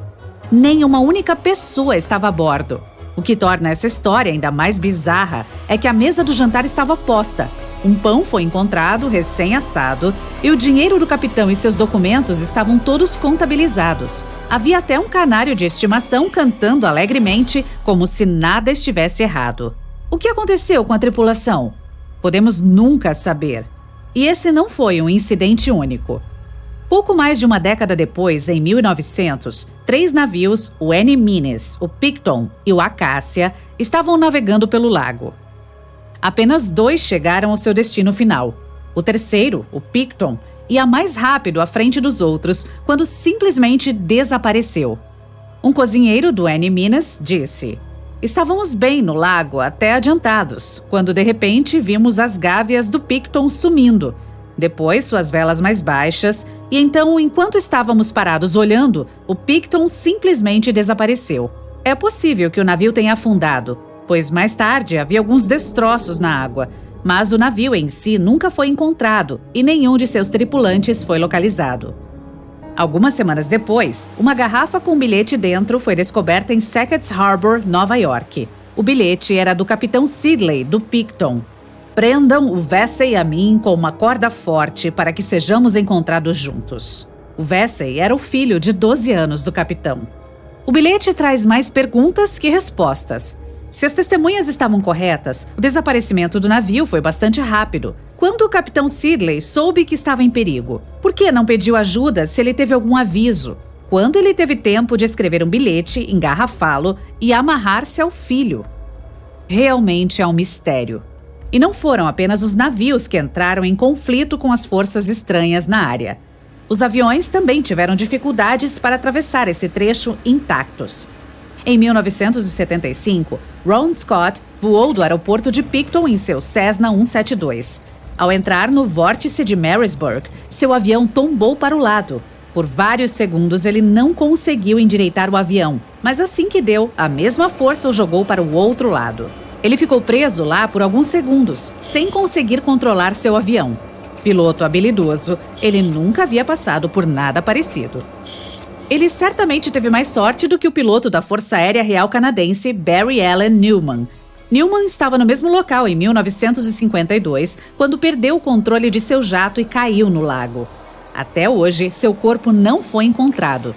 Nem uma única pessoa estava a bordo. O que torna essa história ainda mais bizarra é que a mesa do jantar estava posta. Um pão foi encontrado, recém-assado, e o dinheiro do capitão e seus documentos estavam todos contabilizados. Havia até um canário de estimação cantando alegremente, como se nada estivesse errado. O que aconteceu com a tripulação? Podemos nunca saber. E esse não foi um incidente único. Pouco mais de uma década depois, em 1900, 3 navios, o Annie Menes, o Picton e o Acacia, estavam navegando pelo lago. Apenas 2 chegaram ao seu destino final. O terceiro, o Picton, ia mais rápido à frente dos outros quando simplesmente desapareceu. Um cozinheiro do Annie Menes disse: "Estávamos bem no lago até adiantados, quando de repente vimos as gávias do Picton sumindo. Depois suas velas mais baixas, e então, enquanto estávamos parados olhando, o Picton simplesmente desapareceu. É possível que o navio tenha afundado, pois mais tarde havia alguns destroços na água, mas o navio em si nunca foi encontrado e nenhum de seus tripulantes foi localizado." Algumas semanas depois, uma garrafa com um bilhete dentro foi descoberta em Sackett's Harbor, Nova York. O bilhete era do capitão Sidley, do Picton. "Prendam o Vesey a mim com uma corda forte para que sejamos encontrados juntos." O Vesey era o filho de 12 anos do capitão. O bilhete traz mais perguntas que respostas. Se as testemunhas estavam corretas, o desaparecimento do navio foi bastante rápido. Quando o capitão Sidley soube que estava em perigo, por que não pediu ajuda se ele teve algum aviso? Quando ele teve tempo de escrever um bilhete, engarrafá-lo e amarrar-se ao filho? Realmente é um mistério. E não foram apenas os navios que entraram em conflito com as forças estranhas na área. Os aviões também tiveram dificuldades para atravessar esse trecho intactos. Em 1975, Ron Scott voou do aeroporto de Picton em seu Cessna 172. Ao entrar no vórtice de Marysburg, seu avião tombou para o lado. Por vários segundos, ele não conseguiu endireitar o avião, mas assim que deu, a mesma força o jogou para o outro lado. Ele ficou preso lá por alguns segundos, sem conseguir controlar seu avião. Piloto habilidoso, ele nunca havia passado por nada parecido. Ele certamente teve mais sorte do que o piloto da Força Aérea Real Canadense Barry Allen Newman. Newman estava no mesmo local em 1952, quando perdeu o controle de seu jato e caiu no lago. Até hoje, seu corpo não foi encontrado.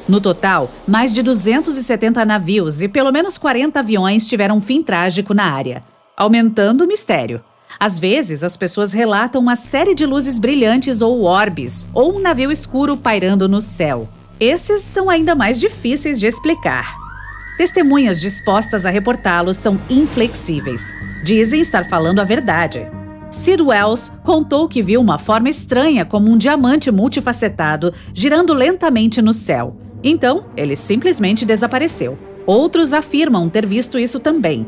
No total, mais de 270 navios e pelo menos 40 aviões tiveram um fim trágico na área, aumentando o mistério. Às vezes, as pessoas relatam uma série de luzes brilhantes ou orbes, ou um navio escuro pairando no céu. Esses são ainda mais difíceis de explicar. Testemunhas dispostas a reportá-los são inflexíveis. Dizem estar falando a verdade. Sid Wells contou que viu uma forma estranha como um diamante multifacetado girando lentamente no céu. Então, ele simplesmente desapareceu. Outros afirmam ter visto isso também.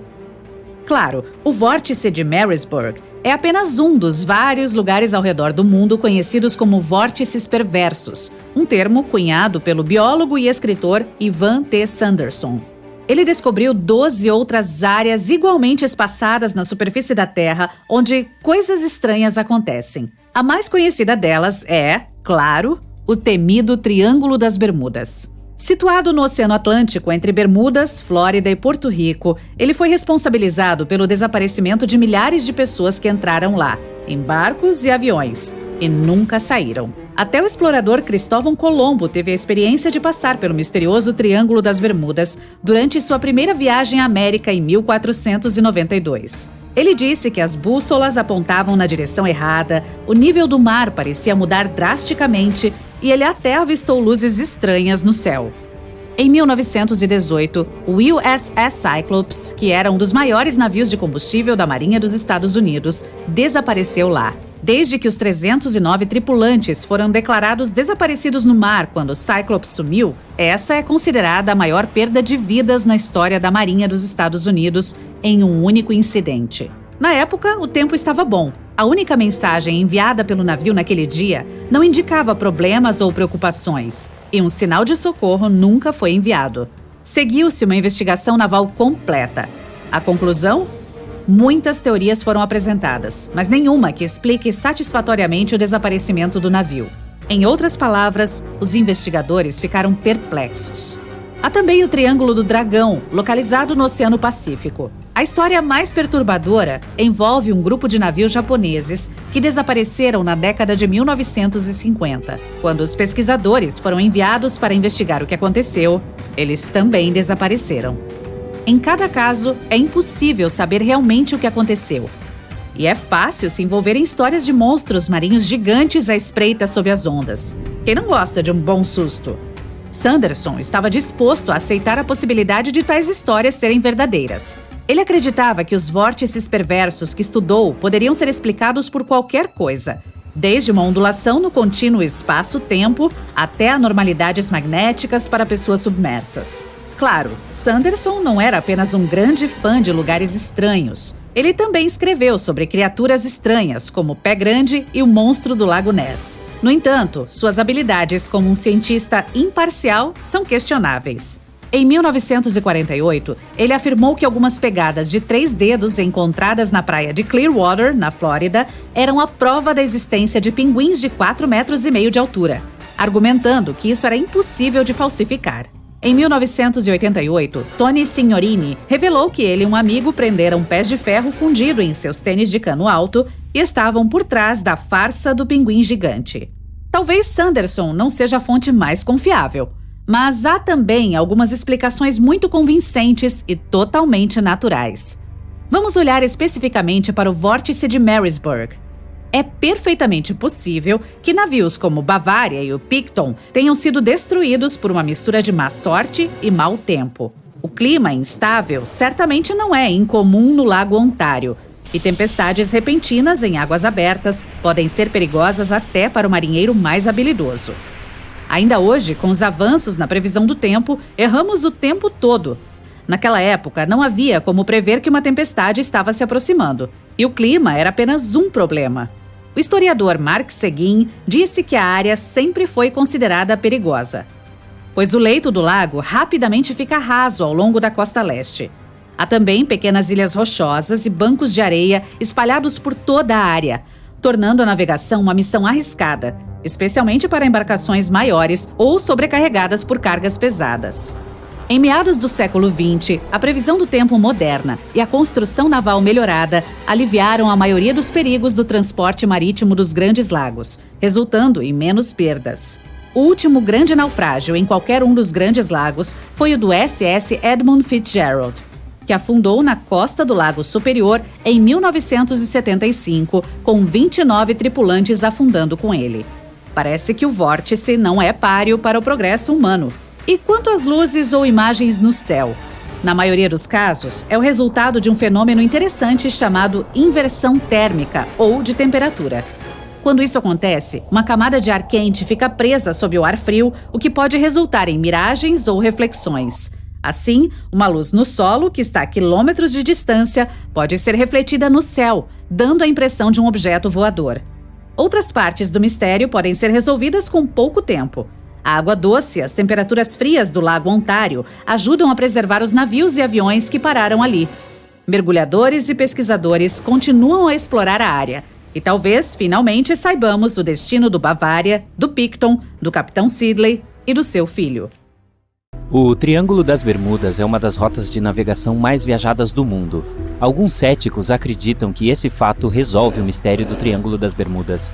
Claro, o vórtice de Marisburg é apenas um dos vários lugares ao redor do mundo conhecidos como vórtices perversos, um termo cunhado pelo biólogo e escritor Ivan T. Sanderson. Ele descobriu 12 outras áreas igualmente espaçadas na superfície da Terra, onde coisas estranhas acontecem. A mais conhecida delas é, claro, o temido Triângulo das Bermudas. Situado no Oceano Atlântico, entre Bermudas, Flórida e Porto Rico, ele foi responsabilizado pelo desaparecimento de milhares de pessoas que entraram lá, em barcos e aviões, e nunca saíram. Até o explorador Cristóvão Colombo teve a experiência de passar pelo misterioso Triângulo das Bermudas durante sua primeira viagem à América em 1492. Ele disse que as bússolas apontavam na direção errada, o nível do mar parecia mudar drasticamente e ele até avistou luzes estranhas no céu. Em 1918, o USS Cyclops, que era um dos maiores navios de combustível da Marinha dos Estados Unidos, desapareceu lá. Desde que os 309 tripulantes foram declarados desaparecidos no mar quando o Cyclops sumiu, essa é considerada a maior perda de vidas na história da Marinha dos Estados Unidos em um único incidente. Na época, o tempo estava bom. A única mensagem enviada pelo navio naquele dia não indicava problemas ou preocupações, e um sinal de socorro nunca foi enviado. Seguiu-se uma investigação naval completa. A conclusão? Muitas teorias foram apresentadas, mas nenhuma que explique satisfatoriamente o desaparecimento do navio. Em outras palavras, os investigadores ficaram perplexos. Há também o Triângulo do Dragão, localizado no Oceano Pacífico. A história mais perturbadora envolve um grupo de navios japoneses que desapareceram na década de 1950. Quando os pesquisadores foram enviados para investigar o que aconteceu, eles também desapareceram. Em cada caso, é impossível saber realmente o que aconteceu. E é fácil se envolver em histórias de monstros marinhos gigantes à espreita sob as ondas. Quem não gosta de um bom susto? Sanderson estava disposto a aceitar a possibilidade de tais histórias serem verdadeiras. Ele acreditava que os vórtices perversos que estudou poderiam ser explicados por qualquer coisa, desde uma ondulação no contínuo espaço-tempo até anormalidades magnéticas para pessoas submersas. Claro, Sanderson não era apenas um grande fã de lugares estranhos. Ele também escreveu sobre criaturas estranhas, como o Pé Grande e o Monstro do Lago Ness. No entanto, suas habilidades como um cientista imparcial são questionáveis. Em 1948, ele afirmou que algumas pegadas de 3 dedos encontradas na praia de Clearwater, na Flórida, eram a prova da existência de pinguins de 4,5 metros de altura, argumentando que isso era impossível de falsificar. Em 1988, Tony Signorini revelou que ele e um amigo prenderam pés de ferro fundido em seus tênis de cano alto e estavam por trás da farsa do pinguim gigante. Talvez Sanderson não seja a fonte mais confiável, mas há também algumas explicações muito convincentes e totalmente naturais. Vamos olhar especificamente para o vórtice de Marisburg. É perfeitamente possível que navios como o Bavaria e o Picton tenham sido destruídos por uma mistura de má sorte e mau tempo. O clima instável certamente não é incomum no Lago Ontário, e tempestades repentinas em águas abertas podem ser perigosas até para o marinheiro mais habilidoso. Ainda hoje, com os avanços na previsão do tempo, erramos o tempo todo. Naquela época, não havia como prever que uma tempestade estava se aproximando, e o clima era apenas um problema. O historiador Mark Seguin disse que a área sempre foi considerada perigosa, pois o leito do lago rapidamente fica raso ao longo da costa leste. Há também pequenas ilhas rochosas e bancos de areia espalhados por toda a área, tornando a navegação uma missão arriscada, especialmente para embarcações maiores ou sobrecarregadas por cargas pesadas. Em meados do século XX, a previsão do tempo moderna e a construção naval melhorada aliviaram a maioria dos perigos do transporte marítimo dos Grandes Lagos, resultando em menos perdas. O último grande naufrágio em qualquer um dos Grandes Lagos foi o do SS Edmund Fitzgerald, que afundou na costa do Lago Superior em 1975, com 29 tripulantes afundando com ele. Parece que o vórtice não é páreo para o progresso humano. E quanto às luzes ou imagens no céu? Na maioria dos casos, é o resultado de um fenômeno interessante chamado inversão térmica ou de temperatura. Quando isso acontece, uma camada de ar quente fica presa sob o ar frio, o que pode resultar em miragens ou reflexões. Assim, uma luz no solo, que está a quilômetros de distância, pode ser refletida no céu, dando a impressão de um objeto voador. Outras partes do mistério podem ser resolvidas com pouco tempo. A água doce e as temperaturas frias do Lago Ontário ajudam a preservar os navios e aviões que pararam ali. Mergulhadores e pesquisadores continuam a explorar a área. E talvez, finalmente, saibamos o destino do Bavaria, do Picton, do Capitão Sidley e do seu filho. O Triângulo das Bermudas é uma das rotas de navegação mais viajadas do mundo. Alguns céticos acreditam que esse fato resolve o mistério do Triângulo das Bermudas.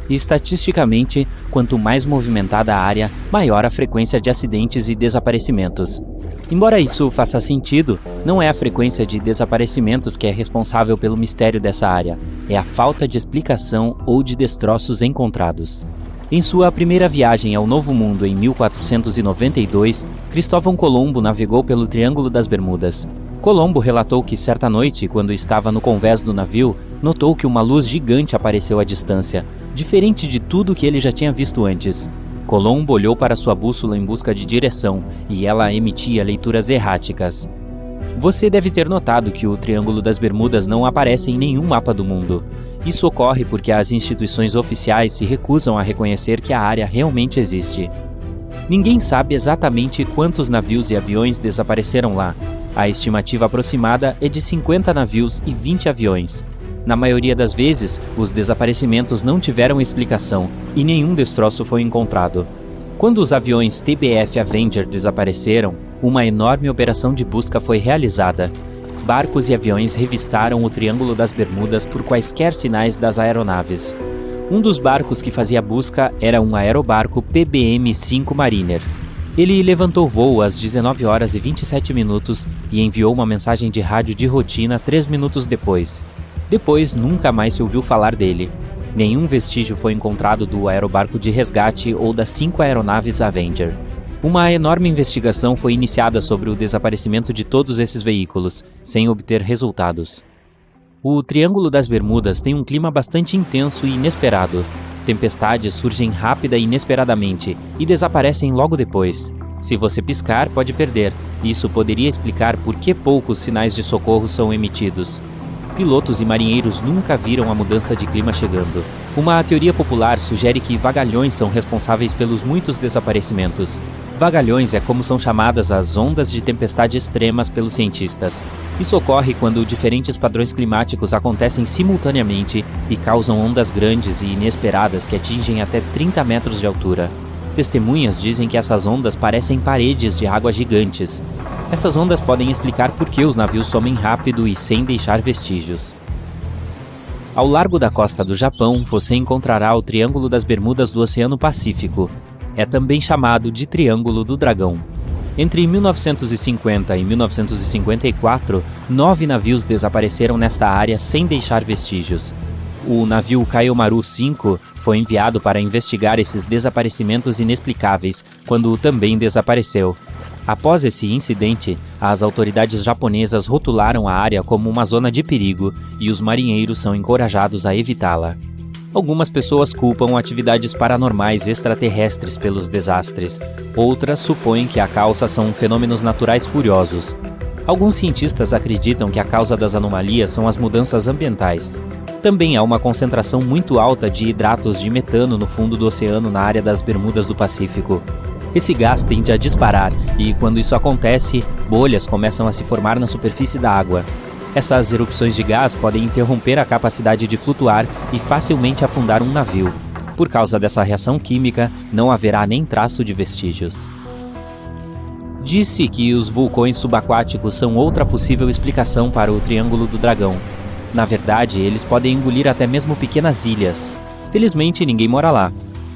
E, estatisticamente, quanto mais movimentada a área, maior a frequência de acidentes e desaparecimentos. Embora isso faça sentido, não é a frequência de desaparecimentos que é responsável pelo mistério dessa área, é a falta de explicação ou de destroços encontrados. Em sua primeira viagem ao Novo Mundo em 1492, Cristóvão Colombo navegou pelo Triângulo das Bermudas. Colombo relatou que certa noite, quando estava no convés do navio, notou que uma luz gigante apareceu à distância, diferente de tudo que ele já tinha visto antes. Colombo olhou para sua bússola em busca de direção, e ela emitia leituras erráticas. Você deve ter notado que o Triângulo das Bermudas não aparece em nenhum mapa do mundo. Isso ocorre porque as instituições oficiais se recusam a reconhecer que a área realmente existe. Ninguém sabe exatamente quantos navios e aviões desapareceram lá. A estimativa aproximada é de 50 navios e 20 aviões. Na maioria das vezes, os desaparecimentos não tiveram explicação e nenhum destroço foi encontrado. Quando os aviões TBF Avenger desapareceram, uma enorme operação de busca foi realizada. Barcos e aviões revistaram o Triângulo das Bermudas por quaisquer sinais das aeronaves. Um dos barcos que fazia a busca era um aerobarco PBM-5 Mariner. Ele levantou voo às 19 horas e 27 minutos e enviou uma mensagem de rádio de rotina 3 minutos depois. Depois, nunca mais se ouviu falar dele. Nenhum vestígio foi encontrado do aerobarco de resgate ou das 5 aeronaves Avenger. Uma enorme investigação foi iniciada sobre o desaparecimento de todos esses veículos, sem obter resultados. O Triângulo das Bermudas tem um clima bastante intenso e inesperado. Tempestades surgem rápida e inesperadamente e desaparecem logo depois. Se você piscar, pode perder. Isso poderia explicar por que poucos sinais de socorro são emitidos. Pilotos e marinheiros nunca viram a mudança de clima chegando. Uma teoria popular sugere que vagalhões são responsáveis pelos muitos desaparecimentos. Vagalhões é como são chamadas as ondas de tempestade extremas pelos cientistas. Isso ocorre quando diferentes padrões climáticos acontecem simultaneamente e causam ondas grandes e inesperadas que atingem até 30 metros de altura. Testemunhas dizem que essas ondas parecem paredes de água gigantes. Essas ondas podem explicar por que os navios somem rápido e sem deixar vestígios. Ao largo da costa do Japão, você encontrará o Triângulo das Bermudas do Oceano Pacífico. É também chamado de Triângulo do Dragão. Entre 1950 e 1954, 9 navios desapareceram nesta área sem deixar vestígios. O navio Kaiomaru 5 foi enviado para investigar esses desaparecimentos inexplicáveis, quando também desapareceu. Após esse incidente, as autoridades japonesas rotularam a área como uma zona de perigo e os marinheiros são encorajados a evitá-la. Algumas pessoas culpam atividades paranormais extraterrestres pelos desastres. Outras supõem que a causa são fenômenos naturais furiosos. Alguns cientistas acreditam que a causa das anomalias são as mudanças ambientais. Também há uma concentração muito alta de hidratos de metano no fundo do oceano na área das Bermudas do Pacífico. Esse gás tende a disparar e, quando isso acontece, bolhas começam a se formar na superfície da água. Essas erupções de gás podem interromper a capacidade de flutuar e facilmente afundar um navio. Por causa dessa reação química, não haverá nem traço de vestígios. Disse que os vulcões subaquáticos são outra possível explicação para o Triângulo do Dragão. Na verdade, eles podem engolir até mesmo pequenas ilhas. Felizmente, ninguém mora lá.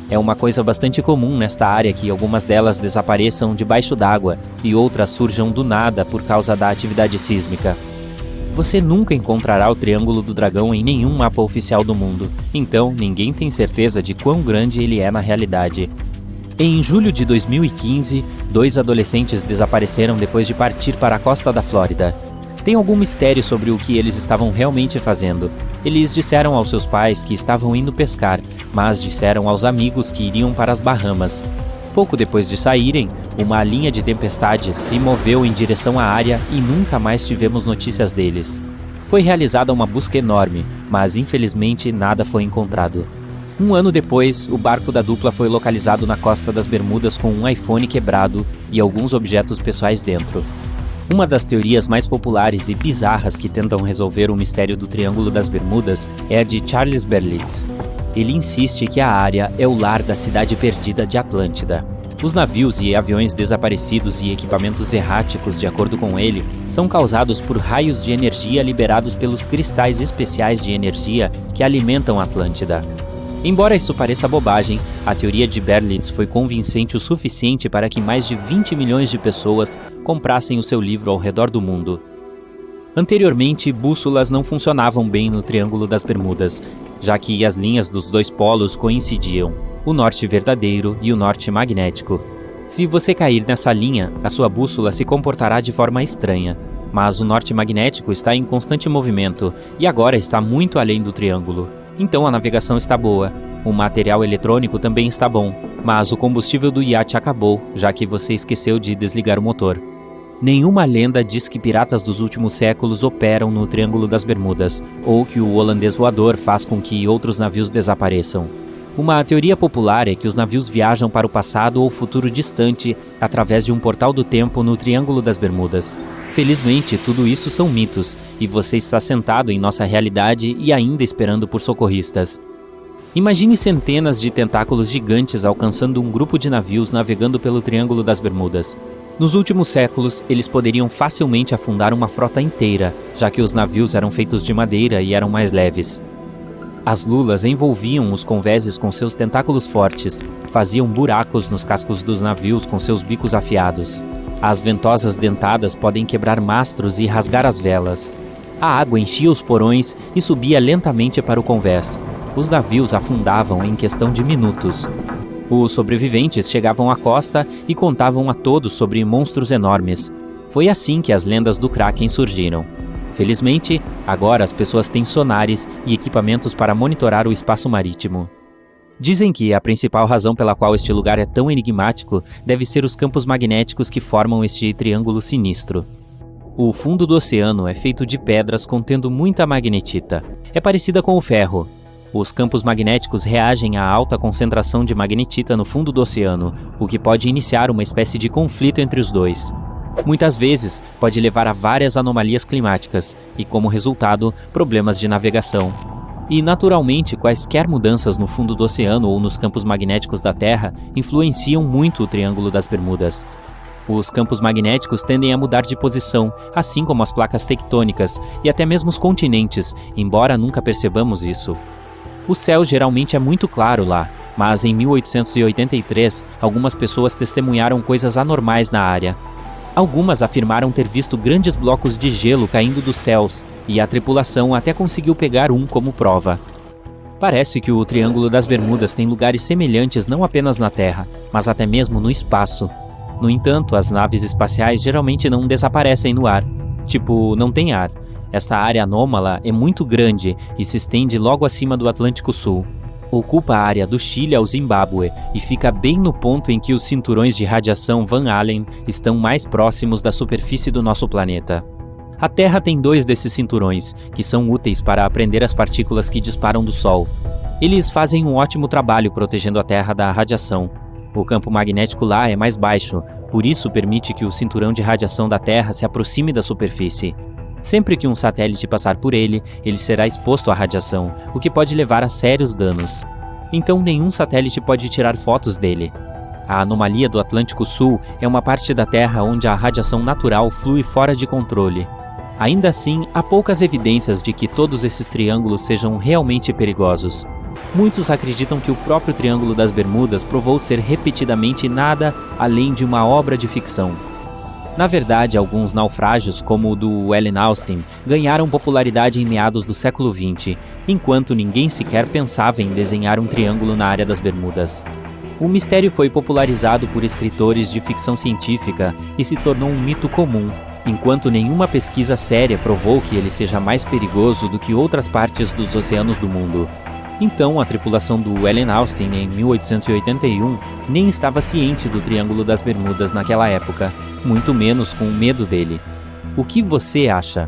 É uma coisa bastante comum nesta área que algumas delas desapareçam debaixo d'água e outras surjam do nada por causa da atividade sísmica. Você nunca encontrará o Triângulo do Dragão em nenhum mapa oficial do mundo, então ninguém tem certeza de quão grande ele é na realidade. Em julho de 2015, 2 adolescentes desapareceram depois de partir para a costa da Flórida. Tem algum mistério sobre o que eles estavam realmente fazendo. Eles disseram aos seus pais que estavam indo pescar, mas disseram aos amigos que iriam para as Bahamas. Pouco depois de saírem, uma linha de tempestades se moveu em direção à área e nunca mais tivemos notícias deles. Foi realizada uma busca enorme, mas infelizmente nada foi encontrado. Um ano depois, o barco da dupla foi localizado na costa das Bermudas com um iPhone quebrado e alguns objetos pessoais dentro. Uma das teorias mais populares e bizarras que tentam resolver o mistério do Triângulo das Bermudas é a de Charles Berlitz. Ele insiste que a área é o lar da cidade perdida de Atlântida. Os navios e aviões desaparecidos e equipamentos erráticos, de acordo com ele, são causados por raios de energia liberados pelos cristais especiais de energia que alimentam Atlântida. Embora isso pareça bobagem, a teoria de Berlitz foi convincente o suficiente para que mais de 20 milhões de pessoas comprassem o seu livro ao redor do mundo. Anteriormente, bússolas não funcionavam bem no Triângulo das Bermudas, já que as linhas dos 2 polos coincidiam, o norte verdadeiro e o norte magnético. Se você cair nessa linha, a sua bússola se comportará de forma estranha, mas o norte magnético está em constante movimento e agora está muito além do triângulo. Então a navegação está boa, o material eletrônico também está bom, mas o combustível do iate acabou, já que você esqueceu de desligar o motor. Nenhuma lenda diz que piratas dos últimos séculos operam no Triângulo das Bermudas, ou que o holandês voador faz com que outros navios desapareçam. Uma teoria popular é que os navios viajam para o passado ou futuro distante através de um portal do tempo no Triângulo das Bermudas. Felizmente, tudo isso são mitos, e você está sentado em nossa realidade e ainda esperando por socorristas. Imagine centenas de tentáculos gigantes alcançando um grupo de navios navegando pelo Triângulo das Bermudas. Nos últimos séculos, eles poderiam facilmente afundar uma frota inteira, já que os navios eram feitos de madeira e eram mais leves. As lulas envolviam os convéses com seus tentáculos fortes, faziam buracos nos cascos dos navios com seus bicos afiados. As ventosas dentadas podem quebrar mastros e rasgar as velas. A água enchia os porões e subia lentamente para o convés. Os navios afundavam em questão de minutos. Os sobreviventes chegavam à costa e contavam a todos sobre monstros enormes. Foi assim que as lendas do Kraken surgiram. Felizmente, agora as pessoas têm sonares e equipamentos para monitorar o espaço marítimo. Dizem que a principal razão pela qual este lugar é tão enigmático deve ser os campos magnéticos que formam este triângulo sinistro. O fundo do oceano é feito de pedras contendo muita magnetita. É parecida com o ferro. Os campos magnéticos reagem à alta concentração de magnetita no fundo do oceano, o que pode iniciar uma espécie de conflito entre os dois. Muitas vezes, pode levar a várias anomalias climáticas e, como resultado, problemas de navegação. E, naturalmente, quaisquer mudanças no fundo do oceano ou nos campos magnéticos da Terra influenciam muito o Triângulo das Bermudas. Os campos magnéticos tendem a mudar de posição, assim como as placas tectônicas e até mesmo os continentes, embora nunca percebamos isso. O céu geralmente é muito claro lá, mas em 1883, algumas pessoas testemunharam coisas anormais na área. Algumas afirmaram ter visto grandes blocos de gelo caindo dos céus, e a tripulação até conseguiu pegar um como prova. Parece que o Triângulo das Bermudas tem lugares semelhantes não apenas na Terra, mas até mesmo no espaço. No entanto, as naves espaciais geralmente não desaparecem no ar. Tipo, não tem ar. Esta área anômala é muito grande e se estende logo acima do Atlântico Sul. Ocupa a área do Chile ao Zimbábue e fica bem no ponto em que os cinturões de radiação Van Allen estão mais próximos da superfície do nosso planeta. A Terra tem 2 desses cinturões, que são úteis para prender as partículas que disparam do Sol. Eles fazem um ótimo trabalho protegendo a Terra da radiação. O campo magnético lá é mais baixo, por isso permite que o cinturão de radiação da Terra se aproxime da superfície. Sempre que um satélite passar por ele, ele será exposto à radiação, o que pode levar a sérios danos. então nenhum satélite pode tirar fotos dele. A anomalia do Atlântico Sul é uma parte da Terra onde a radiação natural flui fora de controle. Ainda assim, há poucas evidências de que todos esses triângulos sejam realmente perigosos. Muitos acreditam que o próprio Triângulo das Bermudas provou ser repetidamente nada além de uma obra de ficção. Na verdade, alguns naufrágios, como o do Ellen Austin, ganharam popularidade em meados do século XX, enquanto ninguém sequer pensava em desenhar um triângulo na área das Bermudas. O mistério foi popularizado por escritores de ficção científica e se tornou um mito comum, enquanto nenhuma pesquisa séria provou que ele seja mais perigoso do que outras partes dos oceanos do mundo. Então, a tripulação do Ellen Austin, em 1881, nem estava ciente do Triângulo das Bermudas naquela época, muito menos com medo dele. O que você acha?